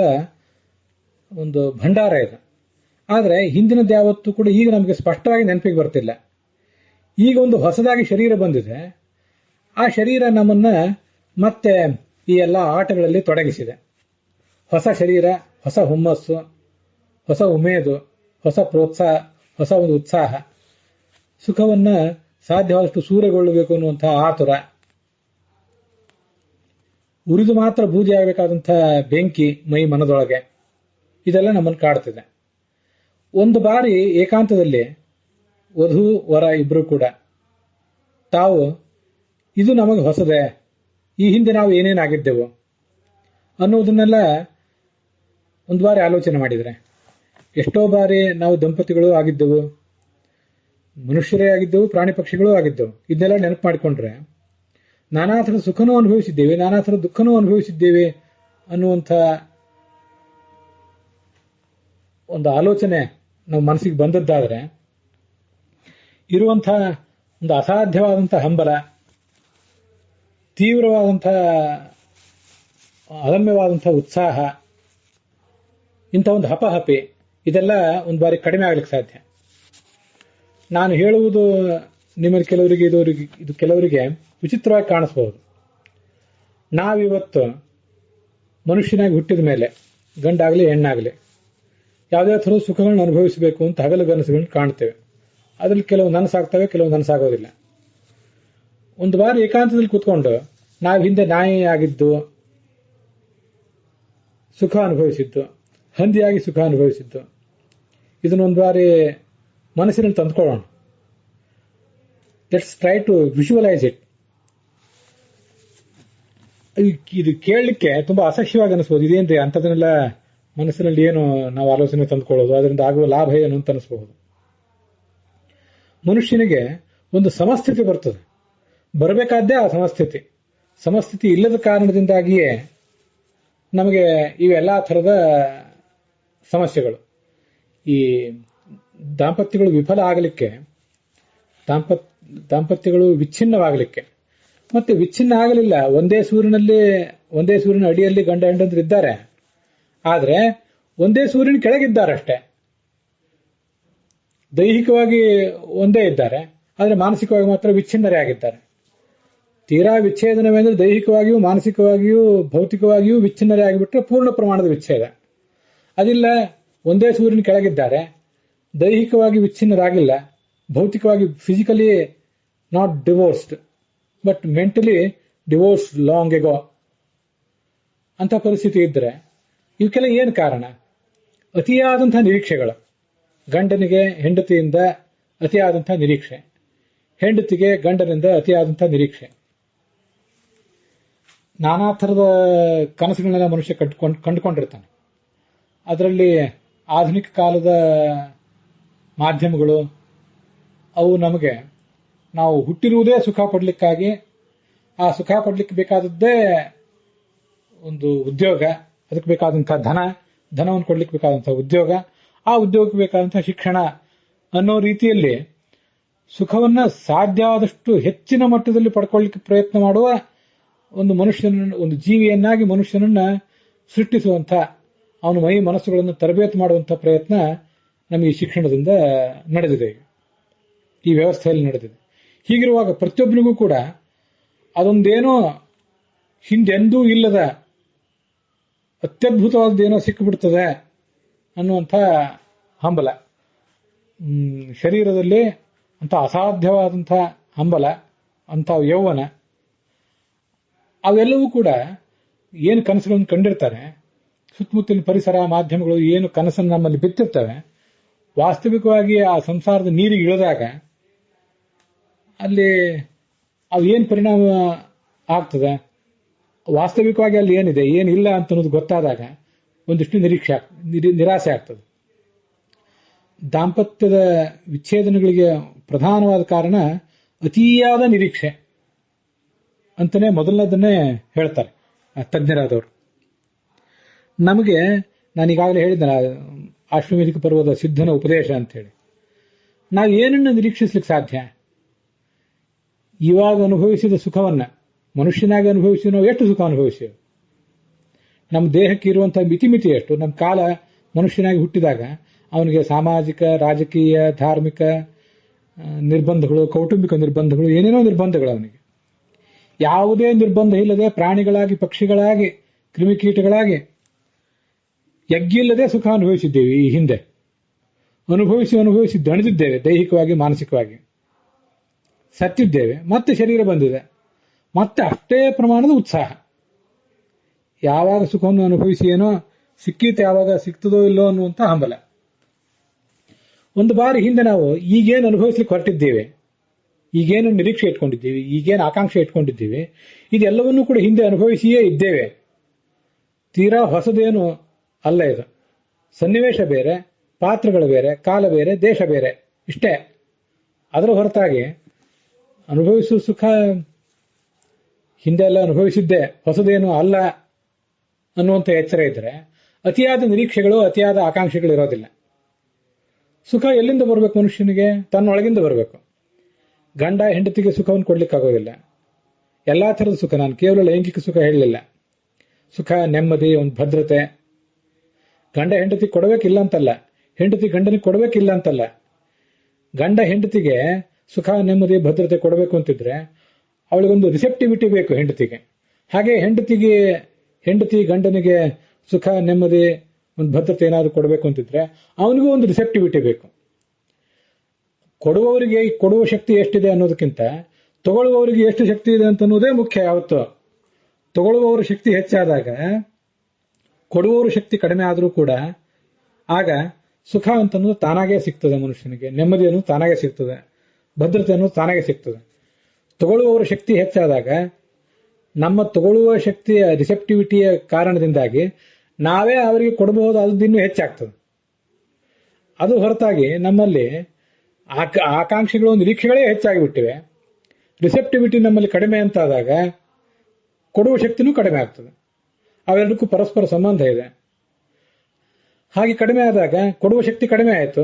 ಒಂದು ಭಂಡಾರ ಇದೆ. ಆದರೆ ಹಿಂದಿನದ್ದು ಯಾವತ್ತೂ ಕೂಡ ಈಗ ನಮಗೆ ಸ್ಪಷ್ಟವಾಗಿ ನೆನಪಿಗೆ ಬರ್ತಿಲ್ಲ. ಈಗ ಒಂದು ಹೊಸದಾಗಿ ಶರೀರ ಬಂದಿದೆ. ಆ ಶರೀರ ನಮ್ಮನ್ನ ಮತ್ತೆ ಈ ಎಲ್ಲ ಆಟಗಳಲ್ಲಿ ತೊಡಗಿಸಿದೆ. ಹೊಸ ಶರೀರ, ಹೊಸ ಹುಮ್ಮಸ್ಸು, ಹೊಸ ಉಮೇದು, ಹೊಸ ಪ್ರೋತ್ಸಾಹ, ಹೊಸ ಒಂದು ಉತ್ಸಾಹ, ಸುಖವನ್ನ ಸಾಧ್ಯವಾದಷ್ಟು ಸೂರೆಗೊಳ್ಳಬೇಕು ಅನ್ನುವಂತಹ ಆತುರ, ಉರಿದು ಮಾತ್ರ ಬೂದಿಯಾಗಬೇಕಾದಂತಹ ಬೆಂಕಿ ಮೈ ಮನದೊಳಗೆ, ಇದೆಲ್ಲ ನಮ್ಮನ್ನು ಕಾಡ್ತಿದೆ. ಒಂದು ಬಾರಿ ಏಕಾಂತದಲ್ಲಿ ವಧು ವರ ಇಬ್ರು ಕೂಡ ತಾವು ಇದು ನಮಗೆ ಹೊಸದೇ, ಈ ಹಿಂದೆ ನಾವು ಏನೇನಾಗಿದ್ದೆವು ಅನ್ನೋದನ್ನೆಲ್ಲ ಒಂದು ಬಾರಿ ಆಲೋಚನೆ ಮಾಡಿದರೆ, ಎಷ್ಟೋ ಬಾರಿ ನಾವು ದಂಪತಿಗಳು ಆಗಿದ್ದೆವು, ಮನುಷ್ಯರೇ ಆಗಿದ್ದೆವು, ಪ್ರಾಣಿ ಪಕ್ಷಿಗಳೂ ಆಗಿದ್ದೆವು. ಇದನ್ನೆಲ್ಲ ನೆನಪು ಮಾಡಿಕೊಂಡ್ರೆ ನಾನಾ ಥರದ ಸುಖನೂ ಅನುಭವಿಸಿದ್ದೇವೆ, ನಾನಾ ಥರದ ದುಃಖನೂ ಅನುಭವಿಸಿದ್ದೇವೆ ಅನ್ನುವಂಥ ಒಂದು ಆಲೋಚನೆ ನಮ್ಮ ಮನಸ್ಸಿಗೆ ಬಂದದ್ದಾದರೆ, ಇರುವಂತಹ ಒಂದು ಅಸಾಧ್ಯವಾದಂತಹ ಹಂಬಲ, ತೀವ್ರವಾದಂತಹ ಅದಮ್ಯವಾದಂತಹ ಉತ್ಸಾಹ, ಇಂಥ ಒಂದು ಹಪಹಪಿ, ಇದೆಲ್ಲ ಒಂದು ಬಾರಿ ಕಡಿಮೆ ಆಗ್ಲಿಕ್ಕೆ ಸಾಧ್ಯ. ನಾನು ಹೇಳುವುದು ನಿಮ್ಮಲ್ಲಿ ಕೆಲವರಿಗೆ ಇದು ಕೆಲವರಿಗೆ ವಿಚಿತ್ರವಾಗಿ ಕಾಣಿಸಬಹುದು. ನಾವಿವತ್ತು ಮನುಷ್ಯನಾಗಿ ಹುಟ್ಟಿದ ಮೇಲೆ, ಗಂಡಾಗಲಿ ಹೆಣ್ಣಾಗಲಿ, ಯಾವುದೇ ಥರದ ಸುಖಗಳನ್ನ ಅನುಭವಿಸಬೇಕು ಅಂತ ಹಗಲುಗನಸುಗಳನ್ನ ಕಾಣ್ತೇವೆ. ಅದರಲ್ಲಿ ಕೆಲವು ನನಸಾಗ್ತವೆ, ಕೆಲವು ನನಸಾಗೋದಿಲ್ಲ. ಒಂದು ಬಾರಿ ಏಕಾಂತದಲ್ಲಿ ಕೂತ್ಕೊಂಡು ನಾವು ಹಿಂದೆ ನಾಯಿ ಆಗಿದ್ದು ಸುಖ ಅನುಭವಿಸಿದ್ದು, ಹಂದಿಯಾಗಿ ಸುಖ ಅನುಭವಿಸಿದ್ದು, ಇದನ್ನೊಂದು ಬಾರಿ ಮನಸ್ಸಿನಲ್ಲಿ ತಂದುಕೊಳ್ಳೋಣ. Let's try to visualise it. ಇದು ಕೇಳಲಿಕ್ಕೆ ತುಂಬಾ ಅಸಹ್ಯವಾಗಿ ಅನಿಸ್ಬೋದು. ಇದೇನ್ರಿ ಅಂಥದನ್ನೆಲ್ಲ ಮನಸ್ಸಿನಲ್ಲಿ ಏನು ನಾವು ಆಲೋಚನೆ ತಂದುಕೊಳ್ಳೋದು, ಅದರಿಂದ ಆಗುವ ಲಾಭ ಏನು ಅಂತ ಅನಿಸ್ಬಹುದು. ಮನುಷ್ಯನಿಗೆ ಒಂದು ಸಮಸ್ಥಿತಿ ಬರ್ತದೆ. ಬರಬೇಕಾದ್ದೇ ಆ ಸಮಸ್ಥಿತಿ. ಸಮಸ್ಥಿತಿ ಇಲ್ಲದ ಕಾರಣದಿಂದಾಗಿಯೇ ನಮಗೆ ಇವೆಲ್ಲ ಥರದ ಸಮಸ್ಯೆಗಳು. ಈ ದಾಂಪತ್ಯಗಳು ವಿಫಲ ಆಗಲಿಕ್ಕೆ, ದಾಂಪತ್ಯಗಳು ವಿಚ್ಛಿನ್ನವಾಗಲಿಕ್ಕೆ, ಮತ್ತೆ ವಿಚ್ಛಿನ್ನ ಆಗಲಿಲ್ಲ, ಒಂದೇ ಸೂರ್ಯನ ಅಡಿಯಲ್ಲಿ ಗಂಡ ಹೆಂಡಂದ್ರು ಇದ್ದಾರೆ, ಆದರೆ ಒಂದೇ ಸೂರ್ಯನ ಕೆಳಗಿದ್ದಾರಷ್ಟೇ. ದೈಹಿಕವಾಗಿ ಒಂದೇ ಇದ್ದಾರೆ, ಆದರೆ ಮಾನಸಿಕವಾಗಿ ಮಾತ್ರ ವಿಚ್ಛಿನ್ನರೇ ಆಗಿದ್ದಾರೆ. ತೀರಾ ವಿಚ್ಛೇದನವೆಂದರೆ ದೈಹಿಕವಾಗಿಯೂ ಮಾನಸಿಕವಾಗಿಯೂ ಭೌತಿಕವಾಗಿಯೂ ವಿಚ್ಛಿನ್ನರೇ ಆಗಿಬಿಟ್ರೆ ಪೂರ್ಣ ಪ್ರಮಾಣದ ವಿಚ್ಛೇದ. ಅದಿಲ್ಲ, ಒಂದೇ ಸೂರ್ಯನ ಕೆಳಗಿದ್ದಾರೆ, ದೈಹಿಕವಾಗಿ ವಿಚ್ಛಿನ್ನರಾಗಿಲ್ಲ, ಭೌತಿಕವಾಗಿ physically not divorced but mentally divorced long ago ಅಂತ ಪರಿಸ್ಥಿತಿ ಇದ್ರೆ ಇವಕ್ಕೆಲ್ಲ ಏನು ಕಾರಣ? ಅತಿಯಾದಂತಹ ನಿರೀಕ್ಷೆಗಳು. ಗಂಡನಿಗೆ ಹೆಂಡತಿಯಿಂದ ಅತಿಯಾದಂತಹ ನಿರೀಕ್ಷೆ, ಹೆಂಡತಿಗೆ ಗಂಡನಿಂದ ಅತಿಯಾದಂತಹ ನಿರೀಕ್ಷೆ. ನಾನಾ ಥರದ ಕನಸುಗಳನ್ನೆಲ್ಲ ಮನುಷ್ಯ ಕಂಡುಕೊಂಡಿರ್ತಾನೆ. ಅದರಲ್ಲಿ ಆಧುನಿಕ ಕಾಲದ ಮಾಧ್ಯಮಗಳು ಅವು ನಮಗೆ ನಾವು ಹುಟ್ಟಿರುವುದೇ ಸುಖ ಪಡಲಿಕ್ಕಾಗಿ, ಆ ಸುಖ ಪಡಲಿಕ್ಕೆ ಬೇಕಾದದ್ದೇ ಒಂದು ಉದ್ಯೋಗ, ಅದಕ್ಕೆ ಬೇಕಾದಂತಹ ಧನವನ್ನು ಕೊಡ್ಲಿಕ್ಕೆ ಬೇಕಾದಂತಹ ಉದ್ಯೋಗ, ಆ ಉದ್ಯೋಗಕ್ಕೆ ಬೇಕಾದಂತಹ ಶಿಕ್ಷಣ ಅನ್ನೋ ರೀತಿಯಲ್ಲಿ ಸುಖವನ್ನ ಸಾಧ್ಯ ಆದಷ್ಟು ಹೆಚ್ಚಿನ ಮಟ್ಟದಲ್ಲಿ ಪಡ್ಕೊಳ್ಳಿಕ್ಕೆ ಪ್ರಯತ್ನ ಮಾಡುವ ಒಂದು ಜೀವಿಯನ್ನಾಗಿ ಮನುಷ್ಯನನ್ನ ಸೃಷ್ಟಿಸುವಂಥ, ಅವನ ಮೈ ಮನಸ್ಸುಗಳನ್ನು ತರಬೇತಿ ಮಾಡುವಂತಹ ಪ್ರಯತ್ನ ನಮಗೆ ಈ ಶಿಕ್ಷಣದಿಂದ ನಡೆದಿದೆ, ಈ ವ್ಯವಸ್ಥೆಯಲ್ಲಿ ನಡೆದಿದೆ. ಹೀಗಿರುವಾಗ ಪ್ರತಿಯೊಬ್ಬನಿಗೂ ಕೂಡ ಅದೊಂದೇನೋ ಹಿಂದೆಂದೂ ಇಲ್ಲದ ಅತ್ಯದ್ಭುತವಾದದ್ದೇನೋ ಸಿಕ್ಕಿಬಿಡ್ತದೆ ಅನ್ನುವಂಥ ಹಂಬಲ, ಶರೀರದಲ್ಲಿ ಅಂತ ಅಸಾಧ್ಯವಾದಂಥ ಹಂಬಲ, ಅಂತ ಯೌವನ, ಅವೆಲ್ಲವೂ ಕೂಡ ಏನು ಕನಸುಗಳನ್ನು ಕಂಡಿರ್ತಾರೆ, ಸುತ್ತಮುತ್ತಲಿನ ಪರಿಸರ ಮಾಧ್ಯಮಗಳು ಏನು ಕನಸನ್ನು ನಮ್ಮಲ್ಲಿ ಬಿತ್ತಿರ್ತವೆ, ವಾಸ್ತವಿಕವಾಗಿ ಆ ಸಂಸಾರದ ನೀರಿಗೆ ಇಳಿದಾಗ ಅಲ್ಲಿ ಅವು ಏನು ಪರಿಣಾಮ ಆಗ್ತದೆ, ವಾಸ್ತವಿಕವಾಗಿ ಅಲ್ಲಿ ಏನಿದೆ ಏನಿಲ್ಲ ಅಂತ ಅನ್ನೋದು ಗೊತ್ತಾದಾಗ ಒಂದಿಷ್ಟು ನಿರಾಸೆ ಆಗ್ತದೆ. ದಾಂಪತ್ಯದ ವಿಚ್ಛೇದನಗಳಿಗೆ ಪ್ರಧಾನವಾದ ಕಾರಣ ಅತಿಯಾದ ನಿರೀಕ್ಷೆ ಅಂತಲೇ ಮೊದಲನೇದನ್ನೇ ಹೇಳ್ತಾರೆ ತಜ್ಞರಾದವರು. ನಮಗೆ ನಾನೀಗಾಗಲೇ ಹೇಳಿದ್ದೆ ಆಶ್ವಮೇಧಿಕ ಪರ್ವದ ಸಿದ್ಧನ ಉಪದೇಶ ಅಂತ ಹೇಳಿ, ನಾವು ಏನನ್ನು ನಿರೀಕ್ಷಿಸ್ಲಿಕ್ಕೆ ಸಾಧ್ಯ? ಇವಾಗ ಅನುಭವಿಸಿದ ಸುಖವನ್ನ ಮನುಷ್ಯನಾಗಿ ಅನುಭವಿಸಿ ನಾವು ಎಷ್ಟು ಸುಖ ಅನುಭವಿಸಿವೆ? ನಮ್ಮ ದೇಹಕ್ಕೆ ಇರುವಂತಹ ಮಿತಿ ಎಷ್ಟು? ನಮ್ಮ ಕಾಲ ಮನುಷ್ಯನಾಗಿ ಹುಟ್ಟಿದಾಗ ಅವನಿಗೆ ಸಾಮಾಜಿಕ, ರಾಜಕೀಯ, ಧಾರ್ಮಿಕ ನಿರ್ಬಂಧಗಳು, ಕೌಟುಂಬಿಕ ನಿರ್ಬಂಧಗಳು, ಏನೇನೋ ನಿರ್ಬಂಧಗಳು. ಅವನಿಗೆ ಯಾವುದೇ ನಿರ್ಬಂಧ ಇಲ್ಲದೆ ಪ್ರಾಣಿಗಳಾಗಿ, ಪಕ್ಷಿಗಳಾಗಿ, ಕ್ರಿಮಿಕೀಟಗಳಾಗಿ ಎಗ್ಗಿಲ್ಲದೆ ಸುಖ ಅನುಭವಿಸಿದ್ದೇವೆ. ಈ ಹಿಂದೆ ಅನುಭವಿಸಿ ದಣಿದಿದ್ದೇವೆ, ದೈಹಿಕವಾಗಿ ಮಾನಸಿಕವಾಗಿ ಸತ್ತಿದ್ದೇವೆ. ಮತ್ತೆ ಶರೀರ ಬಂದಿದೆ, ಮತ್ತೆ ಅಷ್ಟೇ ಪ್ರಮಾಣದ ಉತ್ಸಾಹ. ಯಾವಾಗ ಸುಖವನ್ನು ಅನುಭವಿಸಿ ಏನೋ ಸಿಕ್ಕಿತ್ತು, ಯಾವಾಗ ಸಿಗ್ತದೋ ಇಲ್ಲೋ ಅನ್ನುವಂಥ ಹಂಬಲ. ಒಂದು ಬಾರಿ ಹಿಂದೆ ನಾವು ಈಗೇನು ಅನುಭವಿಸ್ಲಿಕ್ಕೆ ಹೊರಟಿದ್ದೇವೆ, ಈಗೇನು ನಿರೀಕ್ಷೆ ಇಟ್ಕೊಂಡಿದ್ದೀವಿ, ಈಗೇನು ಆಕಾಂಕ್ಷೆ ಇಟ್ಕೊಂಡಿದ್ದೀವಿ, ಇದೆಲ್ಲವನ್ನೂ ಕೂಡ ಹಿಂದೆ ಅನುಭವಿಸಿಯೇ ಇದ್ದೇವೆ. ತೀರಾ ಹೊಸದೇನು ಅಲ್ಲ ಇದು. ಸನ್ನಿವೇಶ ಬೇರೆ, ಪಾತ್ರಗಳು ಬೇರೆ, ಕಾಲ ಬೇರೆ, ದೇಶ ಬೇರೆ, ಇಷ್ಟೇ. ಅದರ ಹೊರತಾಗಿ ಅನುಭವಿಸುವ ಸುಖ ಹಿಂದೆ ಎಲ್ಲ ಅನುಭವಿಸಿದ್ದೆ, ಹೊಸದೇನು ಅಲ್ಲ ಅನ್ನುವಂಥ ಎಚ್ಚರ ಇದ್ರೆ ಅತಿಯಾದ ನಿರೀಕ್ಷೆಗಳು, ಅತಿಯಾದ ಆಕಾಂಕ್ಷೆಗಳು ಇರೋದಿಲ್ಲ. ಸುಖ ಎಲ್ಲಿಂದ ಬರಬೇಕು? ಮನುಷ್ಯನಿಗೆ ತನ್ನೊಳಗಿಂದ ಬರಬೇಕು. ಗಂಡ ಹೆಂಡತಿಗೆ ಸುಖವನ್ನು ಕೊಡ್ಲಿಕ್ಕಾಗೋದಿಲ್ಲ. ಎಲ್ಲಾ ಥರದ ಸುಖ, ನಾನು ಕೇವಲ ಲೈಂಗಿಕ ಸುಖ ಹೇಳಲಿಲ್ಲ. ಸುಖ, ನೆಮ್ಮದಿ, ಒಂದು ಭದ್ರತೆ ಗಂಡ ಹೆಂಡತಿ ಕೊಡಬೇಕಿಲ್ಲ ಅಂತಲ್ಲ, ಹೆಂಡತಿ ಗಂಡನಿಗೆ ಕೊಡಬೇಕಿಲ್ಲ ಅಂತಲ್ಲ. ಗಂಡ ಹೆಂಡತಿಗೆ ಸುಖ, ನೆಮ್ಮದಿ, ಭದ್ರತೆ ಕೊಡಬೇಕು ಅಂತಿದ್ರೆ ಅವಳಿಗೊಂದು ರಿಸೆಪ್ಟಿವಿಟಿ ಬೇಕು ಹೆಂಡತಿಗೆ. ಹಾಗೆ ಹೆಂಡತಿ ಗಂಡನಿಗೆ ಸುಖ, ನೆಮ್ಮದಿ, ಒಂದು ಭದ್ರತೆ ಏನಾದರೂ ಕೊಡಬೇಕು ಅಂತಿದ್ರೆ ಅವನಿಗೂ ಒಂದು ರಿಸೆಪ್ಟಿವಿಟಿ ಬೇಕು. ಕೊಡುವವರಿಗೆ ಕೊಡುವ ಶಕ್ತಿ ಎಷ್ಟಿದೆ ಅನ್ನೋದಕ್ಕಿಂತ ತಗೊಳ್ಳುವವರಿಗೆ ಎಷ್ಟು ಶಕ್ತಿ ಇದೆ ಅಂತ ಅನ್ನೋದೇ ಮುಖ್ಯ. ಯಾವತ್ತು ತಗೊಳ್ಳುವವರ ಶಕ್ತಿ ಹೆಚ್ಚಾದಾಗ ಕೊಡುವವರ ಶಕ್ತಿ ಕಡಿಮೆ ಆದರೂ ಕೂಡ ಆಗ ಸುಖ ಅಂತನ್ನೋದು ತಾನಾಗೇ ಸಿಗ್ತದೆ ಮನುಷ್ಯನಿಗೆ, ನೆಮ್ಮದಿ ಅನ್ನೋದು ತಾನಾಗೇ ಸಿಗ್ತದೆ, ಭದ್ರತೆ ಅನ್ನೋದು ತಾನಾಗೇ ಸಿಗ್ತದೆ. ತಗೊಳ್ಳುವವರ ಶಕ್ತಿ ಹೆಚ್ಚಾದಾಗ ನಮ್ಮ ತಗೊಳ್ಳುವ ಶಕ್ತಿಯ ರಿಸೆಪ್ಟಿವಿಟಿಯ ಕಾರಣದಿಂದಾಗಿ ನಾವೇ ಅವರಿಗೆ ಕೊಡಬಹುದಾದದ್ದು ಇನ್ನೂ ಹೆಚ್ಚಾಗ್ತದೆ. ಅದು ಹೊರತಾಗಿ ನಮ್ಮಲ್ಲಿ ಆಕಾಂಕ್ಷೆಗಳು, ನಿರೀಕ್ಷೆಗಳೇ ಹೆಚ್ಚಾಗಿಬಿಟ್ಟಿವೆ. ರಿಸೆಪ್ಟಿವಿಟಿ ನಮ್ಮಲ್ಲಿ ಕಡಿಮೆ ಅಂತಾದಾಗ ಕೊಡುವ ಶಕ್ತಿನೂ ಕಡಿಮೆ ಆಗ್ತದೆ. ಅವೆರಡಕ್ಕೂ ಪರಸ್ಪರ ಸಂಬಂಧ ಇದೆ. ಹಾಗೆ ಕಡಿಮೆ ಆದಾಗ ಕೊಡುವ ಶಕ್ತಿ ಕಡಿಮೆ ಆಯಿತು,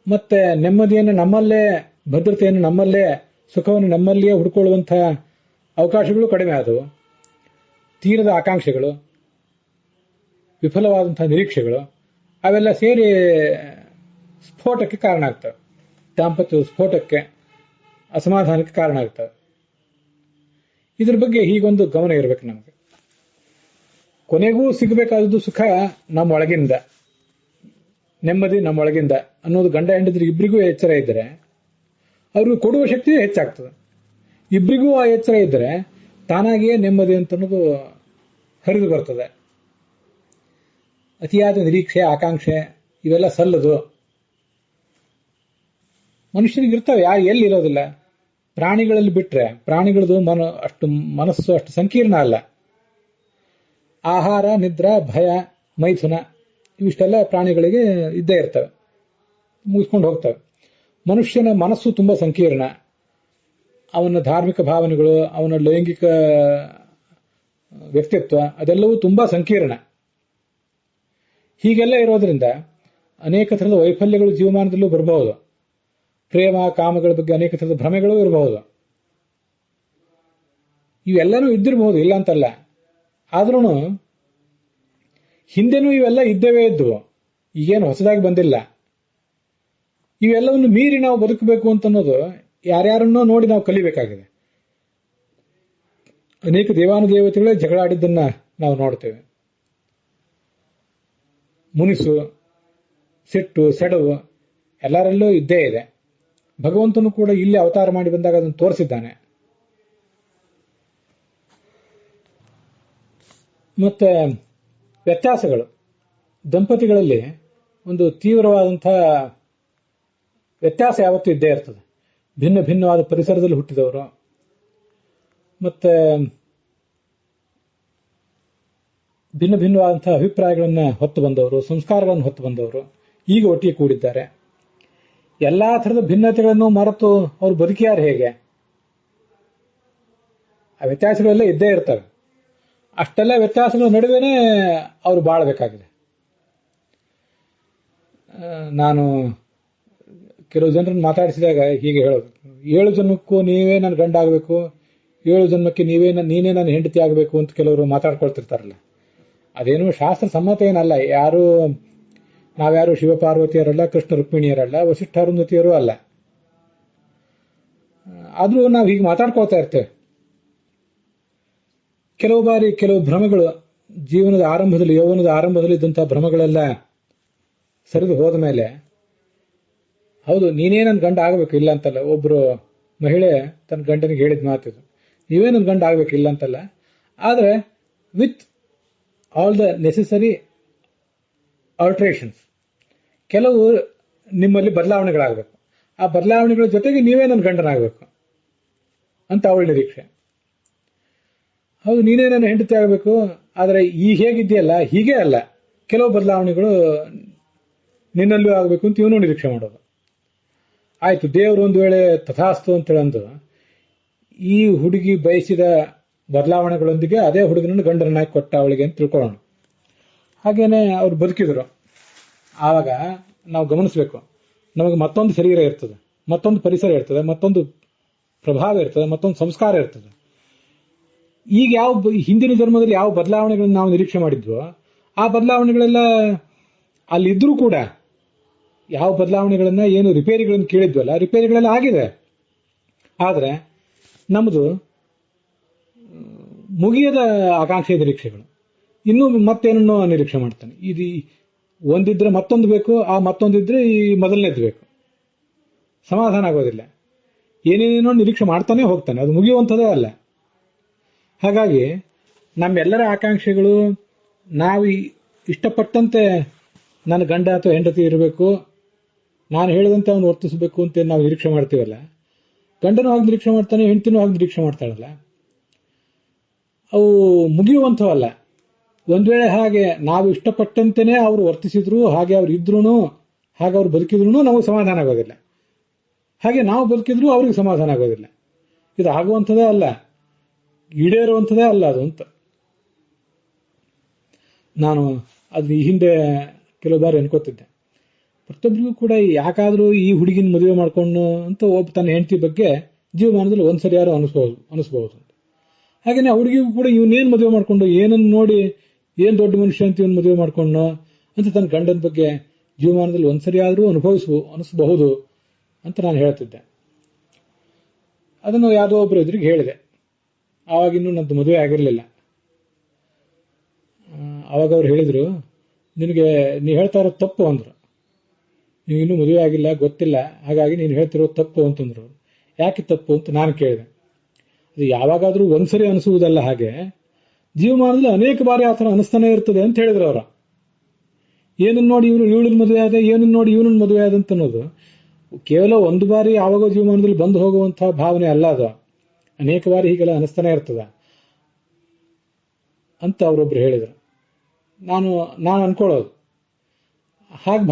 ಮತ್ತೆ ನೆಮ್ಮದಿಯನ್ನು ನಮ್ಮಲ್ಲೇ, ಭದ್ರತೆಯನ್ನು ನಮ್ಮಲ್ಲೇ, ಸುಖವನ್ನು ನಮ್ಮಲ್ಲಿಯೇ ಹುಡ್ಕೊಳ್ಳುವಂತಹ ಅವಕಾಶಗಳು ಕಡಿಮೆ ಆದವು. ತೀರದ ಆಕಾಂಕ್ಷೆಗಳು, ವಿಫಲವಾದಂತಹ ನಿರೀಕ್ಷೆಗಳು ಅವೆಲ್ಲ ಸೇರಿ ಸ್ಫೋಟಕ್ಕೆ ಕಾರಣ ಆಗ್ತವೆ. ದಾಂಪತ್ಯ ಸ್ಫೋಟಕ್ಕೆ, ಅಸಮಾಧಾನಕ್ಕೆ ಕಾರಣ ಆಗ್ತವೆ. ಇದ್ರ ಬಗ್ಗೆ ಹೀಗೊಂದು ಗಮನ ಇರಬೇಕು ನಮಗೆ. ಕೊನೆಗೂ ಸಿಗಬೇಕಾದದ್ದು ಸುಖ ನಮ್ಮೊಳಗಿಂದ, ನೆಮ್ಮದಿ ನಮ್ಮೊಳಗಿಂದ ಅನ್ನೋದು ಗಂಡ ಹೆಂಡತಿಗೆ ಇಬ್ಬರಿಗೂ ಎಚ್ಚರ ಇದ್ದರೆ ಅವ್ರಿಗೆ ಕೊಡುವ ಶಕ್ತಿ ಹೆಚ್ಚಾಗ್ತದೆ. ಇಬ್ಬರಿಗೂ ಆ ಎಚ್ಚರ ಇದ್ದರೆ ತಾನಾಗಿಯೇ ನೆಮ್ಮದಿ ಅಂತ ಅನ್ನೋದು ಹರಿದು ಬರ್ತದೆ. ಅತಿಯಾದ ನಿರೀಕ್ಷೆ, ಆಕಾಂಕ್ಷೆ ಇವೆಲ್ಲ ಸಲ್ಲದು. ಮನುಷ್ಯನಿಗೆ ಇರ್ತವೆ, ಎಲ್ಲಿರೋದಿಲ್ಲ. ಪ್ರಾಣಿಗಳಲ್ಲಿ ಬಿಟ್ರೆ ಪ್ರಾಣಿಗಳದು ಅಷ್ಟು ಮನಸ್ಸು ಅಷ್ಟು ಸಂಕೀರ್ಣ ಅಲ್ಲ. ಆಹಾರ, ನಿದ್ರಾ, ಭಯ, ಮೈಥುನ ಇವಿಷ್ಟೆಲ್ಲ ಪ್ರಾಣಿಗಳಿಗೆ ಇದ್ದೇ ಇರ್ತವೆ, ಮುಗಿಸ್ಕೊಂಡು ಹೋಗ್ತವೆ. ಮನುಷ್ಯನ ಮನಸ್ಸು ತುಂಬಾ ಸಂಕೀರ್ಣ. ಅವನ ಧಾರ್ಮಿಕ ಭಾವನೆಗಳು, ಅವನ ಲೈಂಗಿಕ ವ್ಯಕ್ತಿತ್ವ ಅದೆಲ್ಲವೂ ತುಂಬಾ ಸಂಕೀರ್ಣ. ಹೀಗೆಲ್ಲ ಇರೋದ್ರಿಂದ ಅನೇಕ ಥರದ ವೈಫಲ್ಯಗಳು ಜೀವಮಾನದಲ್ಲೂ ಬರಬಹುದು. ಪ್ರೇಮ, ಕಾಮಗಳ ಬಗ್ಗೆ ಅನೇಕ ಥರದ ಭ್ರಮೆಗಳು ಇರಬಹುದು. ಇವೆಲ್ಲನೂ ಇದ್ದಿರಬಹುದು, ಇಲ್ಲ ಅಂತಲ್ಲ. ಆದ್ರೂ ಹಿಂದೆನೂ ಇವೆಲ್ಲ ಇದ್ದೇವೇ ಇದ್ವು, ಈಗೇನು ಹೊಸದಾಗಿ ಬಂದಿಲ್ಲ. ಇವೆಲ್ಲವನ್ನು ಮೀರಿ ನಾವು ಬದುಕಬೇಕು ಅಂತ ಅನ್ನೋದು ಯಾರ್ಯಾರನ್ನೋ ನೋಡಿ ನಾವು ಕಲಿಬೇಕಾಗಿದೆ. ಅನೇಕ ದೇವಾನುದೇವತೆಗಳೇ ಜಗಳಾಡಿದ್ದನ್ನ ನಾವು ನೋಡ್ತೇವೆ. ಮುನಿಸು, ಸಿಟ್ಟು, ಸೆಡವು ಎಲ್ಲರಲ್ಲೂ ಇದ್ದೇ ಇದೆ. ಭಗವಂತನು ಕೂಡ ಇಲ್ಲಿ ಅವತಾರ ಮಾಡಿ ಬಂದಾಗ ಅದನ್ನು ತೋರಿಸಿದ್ದಾನೆ. ಮತ್ತೆ ವ್ಯತ್ಯಾಸಗಳು ದಂಪತಿಗಳಲ್ಲಿ ಒಂದು ತೀವ್ರವಾದಂತಹ ವ್ಯತ್ಯಾಸ ಯಾವತ್ತೂ ಇದ್ದೇ ಇರ್ತದೆ. ಭಿನ್ನ ಭಿನ್ನವಾದ ಪರಿಸರದಲ್ಲಿ ಹುಟ್ಟಿದವರು, ಮತ್ತೆ ಭಿನ್ನ ಭಿನ್ನವಾದಂತಹ ಅಭಿಪ್ರಾಯಗಳನ್ನು ಹೊತ್ತು ಬಂದವರು, ಸಂಸ್ಕಾರಗಳನ್ನು ಹೊತ್ತು ಬಂದವರು ಈಗ ಒಟ್ಟಿಗೆ ಕೂಡಿದ್ದಾರೆ. ಎಲ್ಲಾ ಥರದ ಭಿನ್ನತೆಗಳನ್ನು ಮರೆತು ಅವರು ಬದುಕಿಯಾರು ಹೇಗೆ? ಆ ವ್ಯತ್ಯಾಸಗಳೆಲ್ಲ ಇದ್ದೇ ಇರ್ತವೆ. ಅಷ್ಟೆಲ್ಲ ವ್ಯತ್ಯಾಸಗಳ ನಡುವೆನೇ ಅವರು ಬಾಳಬೇಕಾಗಿದೆ. ನಾನು ಕೆಲವು ಜನರನ್ನು ಮಾತಾಡಿಸಿದಾಗ ಹೀಗೆ ಹೇಳೋದು, 7 ಜನ್ಮಕ್ಕೂ ನೀವೇ ನನ್ನ ಗಂಡ ಆಗಬೇಕು, 7 ಜನ್ಮಕ್ಕೆ ನೀನೇ ನನ್ನ ಹೆಂಡತಿ ಆಗಬೇಕು ಅಂತ ಕೆಲವರು ಮಾತಾಡ್ಕೊಳ್ತಿರ್ತಾರಲ್ಲ. ಅದೇನು ಶಾಸ್ತ್ರ ಸಮ್ಮತ ಏನಲ್ಲ. ನಾವ್ಯಾರು ಶಿವಪಾರ್ವತಿಯರಲ್ಲ, ಕೃಷ್ಣ ರುಕ್ಮಿಣಿಯರಲ್ಲ, ವಸಿಷ್ಠ ಅರುಂಧತಿಯರೂ ಅಲ್ಲ. ಆದ್ರೂ ನಾವು ಹೀಗೆ ಮಾತಾಡ್ಕೊಳ್ತಾ ಇರ್ತೇವೆ. ಕೆಲವು ಬಾರಿ ಕೆಲವು ಭ್ರಮೆಗಳು ಜೀವನದ ಆರಂಭದಲ್ಲಿ, ಯೌವನದ ಆರಂಭದಲ್ಲಿ ಇದ್ದಂತಹ ಭ್ರಮೆಗಳೆಲ್ಲ ಸರಿದು ಹೋದ ಮೇಲೆ, ಹೌದು ನೀನೇ ನನ್ನ ಗಂಡ ಆಗಬೇಕು, ಇಲ್ಲ ಅಂತಲ್ಲ. ಒಬ್ರು ಮಹಿಳೆ ತನ್ನ ಗಂಡನಿಗೆ ಹೇಳಿದ ಮಾತಿದು, ನೀವೇ ನನ್ನ ಗಂಡ ಆಗಬೇಕು, ಇಲ್ಲ ಅಂತಲ್ಲ. ಆದರೆ with all the necessary alterations, ಕೆಲವು ನಿಮ್ಮಲ್ಲಿ ಬದಲಾವಣೆಗಳಾಗಬೇಕು. ಆ ಬದಲಾವಣೆಗಳ ಜೊತೆಗೆ ನೀವೇ ನನ್ನ ಗಂಡನಾಗಬೇಕು ಅಂತ ಅವಳ ನಿರೀಕ್ಷೆ. ಹೌದು ನೀನೇ ನನ್ನ ಹೆಂಡತಿ ಆಗಬೇಕು, ಆದರೆ ಈ ಹೇಗಿದೆಯಲ್ಲ ಹೀಗೆ ಅಲ್ಲ, ಕೆಲವು ಬದಲಾವಣೆಗಳು ನಿನ್ನಲ್ಲೂ ಆಗಬೇಕು ಅಂತ ಇವನು ನಿರೀಕ್ಷೆ ಮಾಡೋದು. ಆಯ್ತು, ದೇವರು ಒಂದು ವೇಳೆ ತಥಾಸ್ತು ಅಂತೇಳಂದು ಈ ಹುಡುಗಿ ಬಯಸಿದ ಬದಲಾವಣೆಗಳೊಂದಿಗೆ ಅದೇ ಹುಡುಗನನ್ನು ಗಂಡರನ್ನಾಗಿ ಕೊಟ್ಟ ಅವಳಿಗೆ ಅಂತ ತಿಳ್ಕೊಳ್ಳೋಣ. ಹಾಗೇನೆ ಅವ್ರು ಬದುಕಿದ್ರು. ಆವಾಗ ನಾವು ಗಮನಿಸಬೇಕು, ನಮಗೆ ಮತ್ತೊಂದು ಶರೀರ ಇರ್ತದೆ, ಮತ್ತೊಂದು ಪರಿಸರ ಇರ್ತದೆ, ಮತ್ತೊಂದು ಪ್ರಭಾವ ಇರ್ತದೆ, ಮತ್ತೊಂದು ಸಂಸ್ಕಾರ ಇರ್ತದೆ. ಈಗ ಹಿಂದಿನ ಜನ್ಮದಲ್ಲಿ ಯಾವ ಬದಲಾವಣೆಗಳನ್ನು ನಾವು ನಿರೀಕ್ಷೆ ಮಾಡಿದ್ವೋ ಆ ಬದಲಾವಣೆಗಳೆಲ್ಲ ಅಲ್ಲಿದ್ರೂ ಕೂಡ, ಯಾವ ಬದಲಾವಣೆಗಳನ್ನ ಏನು ರಿಪೇರಿಗಳನ್ನು ಕೇಳಿದ್ವಲ್ಲ ರಿಪೇರಿಗಳೆಲ್ಲ ಆಗಿದೆ. ಆದರೆ ನಮ್ಮದು ಮುಗಿಯದ ಆಕಾಂಕ್ಷೆ ನಿರೀಕ್ಷೆಗಳು, ಇನ್ನೂ ಮತ್ತೇನನ್ನೋ ನಿರೀಕ್ಷೆ ಮಾಡ್ತಾನೆ. ಇದು ಒಂದಿದ್ರೆ ಮತ್ತೊಂದು ಬೇಕು, ಆ ಮತ್ತೊಂದಿದ್ರೆ ಈ ಮೊದಲನೇದು ಬೇಕು. ಸಮಾಧಾನ ಆಗೋದಿಲ್ಲ. ಏನೇನೇನೋ ನಿರೀಕ್ಷೆ ಮಾಡ್ತಾನೆ ಹೋಗ್ತಾನೆ, ಅದು ಮುಗಿಯುವಂಥದ್ದೇ ಅಲ್ಲ. ಹಾಗಾಗಿ ನಮ್ಮೆಲ್ಲರ ಆಕಾಂಕ್ಷೆಗಳು ನಾವು ಇಷ್ಟಪಟ್ಟಂತೆ ನನ್ನ ಗಂಡ ಅಥವಾ ಹೆಂಡತಿ ಇರಬೇಕು, ನಾನು ಹೇಳಿದಂತೆ ಅವನು ವರ್ತಿಸಬೇಕು ಅಂತ ನಾವು ನಿರೀಕ್ಷೆ ಮಾಡ್ತೀವಲ್ಲ, ಗಂಡನೂ ಹಾಗೆ ನಿರೀಕ್ಷೆ ಮಾಡ್ತಾನೆ, ಹೆಂಡತಿನೂ ಹಾಗೆ ನಿರೀಕ್ಷೆ ಮಾಡ್ತಾಳಲ್ಲ, ಅವು ಮುಗಿಯುವಂಥವಲ್ಲ. ಒಂದ್ ವೇಳೆ ಹಾಗೆ ನಾವು ಇಷ್ಟಪಟ್ಟಂತೆಯೇ ಅವರು ವರ್ತಿಸಿದ್ರು, ಹಾಗೆ ಅವ್ರು ಇದ್ರು, ಹಾಗೆ ಅವ್ರು ಬದುಕಿದ್ರು ನಮಗೆ ಸಮಾಧಾನ ಆಗೋದಿಲ್ಲ. ಹಾಗೆ ನಾವು ಬದುಕಿದ್ರೂ ಅವ್ರಿಗೆ ಸಮಾಧಾನ ಆಗೋದಿಲ್ಲ. ಇದು ಆಗುವಂಥದ್ದೇ ಅಲ್ಲ, ಈಡೇರುವಂಥದ್ದೇ ಅಲ್ಲ ಅದು ಅಂತ ನಾನು ಅದು ಈ ಹಿಂದೆ ಕೆಲವು ಬಾರಿ ಅನ್ಕೋತಿದ್ದೆ. ಪ್ರತಿಯೊಬ್ಬರಿಗೂ ಕೂಡ ಯಾಕಾದರೂ ಈ ಹುಡುಗಿನ ಮದುವೆ ಮಾಡ್ಕೊಂಡು ಅಂತ ಒಬ್ಬ ತನ್ನ ಹೆಂಡತಿ ಬಗ್ಗೆ ಜೀವಮಾನದಲ್ಲಿ ಒಂದ್ಸರಿ ಯಾರು ಅನಿಸ್ಬಹುದು. ಹಾಗೇನೆ ಆ ಹುಡುಗಿಗೂ ಕೂಡ ಇವನೇನು ಮದುವೆ ಮಾಡ್ಕೊಂಡು ಏನನ್ನು ನೋಡಿ ಏನ್ ದೊಡ್ಡ ಮನುಷ್ಯ ಅಂತ ಇವನ್ ಮದುವೆ ಮಾಡ್ಕೊಂಡು ಅಂತ ತನ್ನ ಗಂಡನ ಬಗ್ಗೆ ಜೀವಮಾನದಲ್ಲಿ ಒಂದ್ಸರಿ ಆದರೂ ಅನಿಸಬಹುದು ಅಂತ ನಾನು ಹೇಳ್ತಿದ್ದೆ. ಅದನ್ನು ಯಾವುದೋ ಒಬ್ಬರು ಎದುರಿಗೆ ಹೇಳಿದೆ. ಆವಾಗಿನ್ನೂ ನಂದು ಮದುವೆ ಆಗಿರಲಿಲ್ಲ. ಆವಾಗ ಅವ್ರು ಹೇಳಿದ್ರು, ನಿನಗೆ ನೀ ಹೇಳ್ತಾ ಇರೋದು ತಪ್ಪು ಅಂದ್ರು. ನೀವು ಇನ್ನೂ ಮದುವೆ ಆಗಿಲ್ಲ, ಗೊತ್ತಿಲ್ಲ, ಹಾಗಾಗಿ ನೀನು ಹೇಳ್ತಿರೋದು ತಪ್ಪು ಅಂತಂದ್ರು. ಯಾಕೆ ತಪ್ಪು ಅಂತ ನಾನು ಕೇಳಿದೆ. ಅದು ಯಾವಾಗಾದ್ರೂ ಒಂದ್ಸರಿ ಅನಿಸುವುದಲ್ಲ, ಹಾಗೆ ಜೀವಮಾನದಲ್ಲಿ ಅನೇಕ ಬಾರಿ ಆ ಥರ ಅನಿಸ್ತಾನೆ ಇರ್ತದೆ ಅಂತ ಹೇಳಿದ್ರು ಅವರು. ಏನನ್ನು ನೋಡಿ ಇವಳನ್ನ ಮದುವೆ ಆದ, ಏನನ್ನು ನೋಡಿ ಇವನನ್ನ ಮದುವೆ ಆದ ಅಂತ ಅನ್ನೋದು ಕೇವಲ ಒಂದು ಬಾರಿ ಯಾವಾಗೋ ಜೀವಮಾನದಲ್ಲಿ ಬಂದು ಹೋಗುವಂತಹ ಭಾವನೆ ಅಲ್ಲ, ಅದು ಅನೇಕ ಬಾರಿ ಹೀಗೆಲ್ಲ ಅನಿಸ್ತಾನೆ ಇರ್ತದ ಅಂತ ಅವರೊಬ್ರು ಹೇಳಿದ್ರು. ನಾನು ಅನ್ಕೊಳ್ಳೋದು, ಹಾಗೆ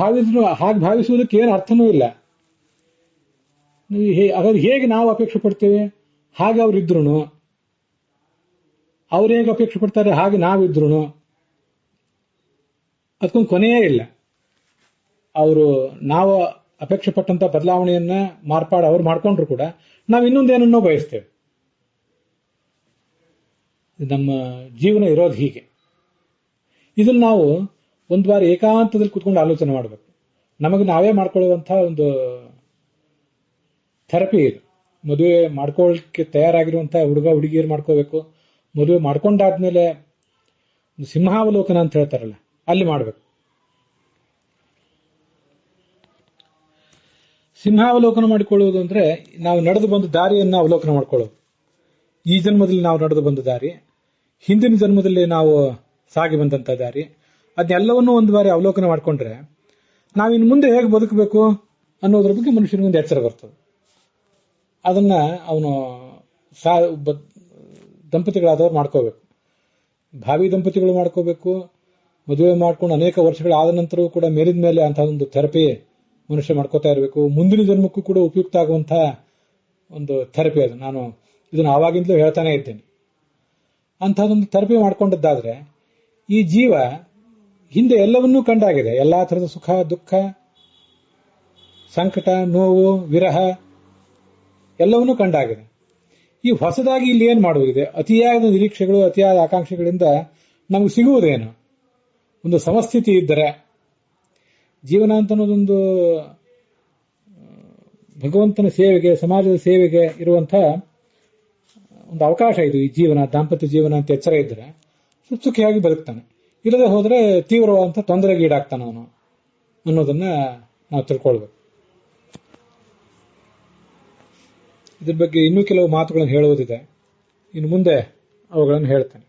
ಭಾವಿಸುವುದಕ್ಕೆ ಏನು ಅರ್ಥನೂ ಇಲ್ಲ. ಹಾಗಾದ್ರೆ ಹೇಗೆ ನಾವು ಅಪೇಕ್ಷೆ ಪಡ್ತೇವೆ ಹಾಗೆ ಅವರಿದ್ರು, ಅವ್ರು ಹೇಗೆ ಅಪೇಕ್ಷೆ ಪಡ್ತಾರೆ ಹಾಗೆ ನಾವಿದ್ರು, ಅದಕ್ಕೊಂದು ಕೊನೆಯೇ ಇಲ್ಲ. ನಾವು ಅಪೇಕ್ಷೆ ಪಟ್ಟಂತ ಬದಲಾವಣೆಯನ್ನ ಮಾರ್ಪಾಡು ಅವ್ರು ಮಾಡ್ಕೊಂಡ್ರು ಕೂಡ ನಾವು ಇನ್ನೊಂದೇನನ್ನೋ ಬಯಸ್ತೇವೆ. ನಮ್ಮ ಜೀವನ ಇರೋದು ಹೀಗೆ. ಇದನ್ನು ನಾವು ಒಂದು ಬಾರಿ ಏಕಾಂತದಲ್ಲಿ ಕೂತ್ಕೊಂಡು ಆಲೋಚನೆ ಮಾಡಬೇಕು. ನಮಗೆ ನಾವೇ ಮಾಡ್ಕೊಳ್ಳುವಂತಹ ಒಂದು ಥೆರಪಿ ಇದು. ಮದುವೆ ಮಾಡ್ಕೊಳ್ಳಕ್ಕೆ ತಯಾರಾಗಿರುವಂತಹ ಹುಡುಗ ಹುಡುಗಿಯರು ಮಾಡ್ಕೋಬೇಕು. ಮದುವೆ ಮಾಡ್ಕೊಂಡಾದ್ಮೇಲೆ ಸಿಂಹಾವಲೋಕನ ಅಂತ ಹೇಳ್ತಾರಲ್ಲ, ಅಲ್ಲಿ ಮಾಡಬೇಕು. ಸಿಂಹಾವಲೋಕನ ಮಾಡಿಕೊಳ್ಳುವುದು ಅಂದ್ರೆ ನಾವು ನಡೆದು ಬಂದ ದಾರಿಯನ್ನ ಅವಲೋಕನ ಮಾಡ್ಕೊಳ್ಳೋದು. ಈ ಜನ್ಮದಲ್ಲಿ ನಾವು ನಡೆದು ಬಂದ ದಾರಿ, ಹಿಂದಿನ ಜನ್ಮದಲ್ಲಿ ನಾವು ಸಾಗಿ ಬಂದಂತ ದಾರಿ, ಅದನ್ನೆಲ್ಲವನ್ನೂ ಒಂದು ಬಾರಿ ಅವಲೋಕನ ಮಾಡಿಕೊಂಡ್ರೆ ನಾವಿನ್ನು ಮುಂದೆ ಹೇಗೆ ಬದುಕಬೇಕು ಅನ್ನೋದ್ರ ಬಗ್ಗೆ ಮನುಷ್ಯನಿಗೊಂದು ಎಚ್ಚರ ಬರ್ತದೆ. ಅದನ್ನ ಅವನು ದಂಪತಿಗಳಾದವ್ರು ಮಾಡ್ಕೋಬೇಕು. ಭಾವಿ ದಂಪತಿಗಳು ಮಾಡ್ಕೋಬೇಕು. ಮದುವೆ ಮಾಡ್ಕೊಂಡು ಅನೇಕ ವರ್ಷಗಳಾದ ನಂತರವೂ ಕೂಡ ಮೇಲಿದ ಮೇಲೆ ಅಂತಹ ಒಂದು ಥೆರಪಿ ಮನುಷ್ಯ ಮಾಡ್ಕೋತಾ ಇರಬೇಕು. ಮುಂದಿನ ಜನ್ಮಕ್ಕೂ ಕೂಡ ಉಪಯುಕ್ತ ಆಗುವಂತಹ ಒಂದು ಥೆರಪಿ ಅದು. ನಾನು ಇದನ್ನು ಆವಾಗಿಂದಲೂ ಹೇಳ್ತಾನೆ ಇದ್ದೇನೆ. ಅಂತಹದೊಂದು ಥೆರಪಿ ಮಾಡ್ಕೊಂಡದ್ದಾದ್ರೆ ಈ ಜೀವ ಹಿಂದೆ ಎಲ್ಲವನ್ನೂ ಕಂಡಾಗಿದೆ. ಎಲ್ಲಾ ಥರದ ಸುಖ, ದುಃಖ, ಸಂಕಟ, ನೋವು, ವಿರಹ ಎಲ್ಲವನ್ನೂ ಕಂಡಾಗಿದೆ. ಈ ಹೊಸದಾಗಿ ಇಲ್ಲಿ ಏನ್ ಮಾಡುವುದಿದೆ? ಅತಿಯಾದ ನಿರೀಕ್ಷೆಗಳು, ಅತಿಯಾದ ಆಕಾಂಕ್ಷೆಗಳಿಂದ ನಮಗೆ ಸಿಗುವುದೇನು? ಒಂದು ಸಮಸ್ಥಿತಿ ಇದ್ದರೆ ಜೀವನ ಅಂತ ಅನ್ನೋದೊಂದು ಭಗವಂತನ ಸೇವೆಗೆ, ಸಮಾಜದ ಸೇವೆಗೆ ಇರುವಂತಹ ಒಂದು ಅವಕಾಶ ಇದು. ಈ ಜೀವನ, ದಾಂಪತ್ಯ ಜೀವನ ಅಂತ ಎಚ್ಚರ ಇದ್ದರೆ ಸುಖಿಯಾಗಿ ಬದುಕ್ತಾನೆ. ಇಲ್ಲದೆ ಹೋದ್ರೆ ತೀವ್ರವಾದಂಥ ತೊಂದರೆಗೆ ಈಡಾಗ್ತಾನೆ ಅವನು ಅನ್ನೋದನ್ನ ನಾವು ತಿಳ್ಕೊಳ್ಬೇಕು. ಇದ್ರ ಬಗ್ಗೆ ಇನ್ನೂ ಕೆಲವು ಮಾತುಗಳನ್ನು ಹೇಳುವುದಿದೆ. ಇನ್ನು ಮುಂದೆ ಅವುಗಳನ್ನು ಹೇಳ್ತೇನೆ.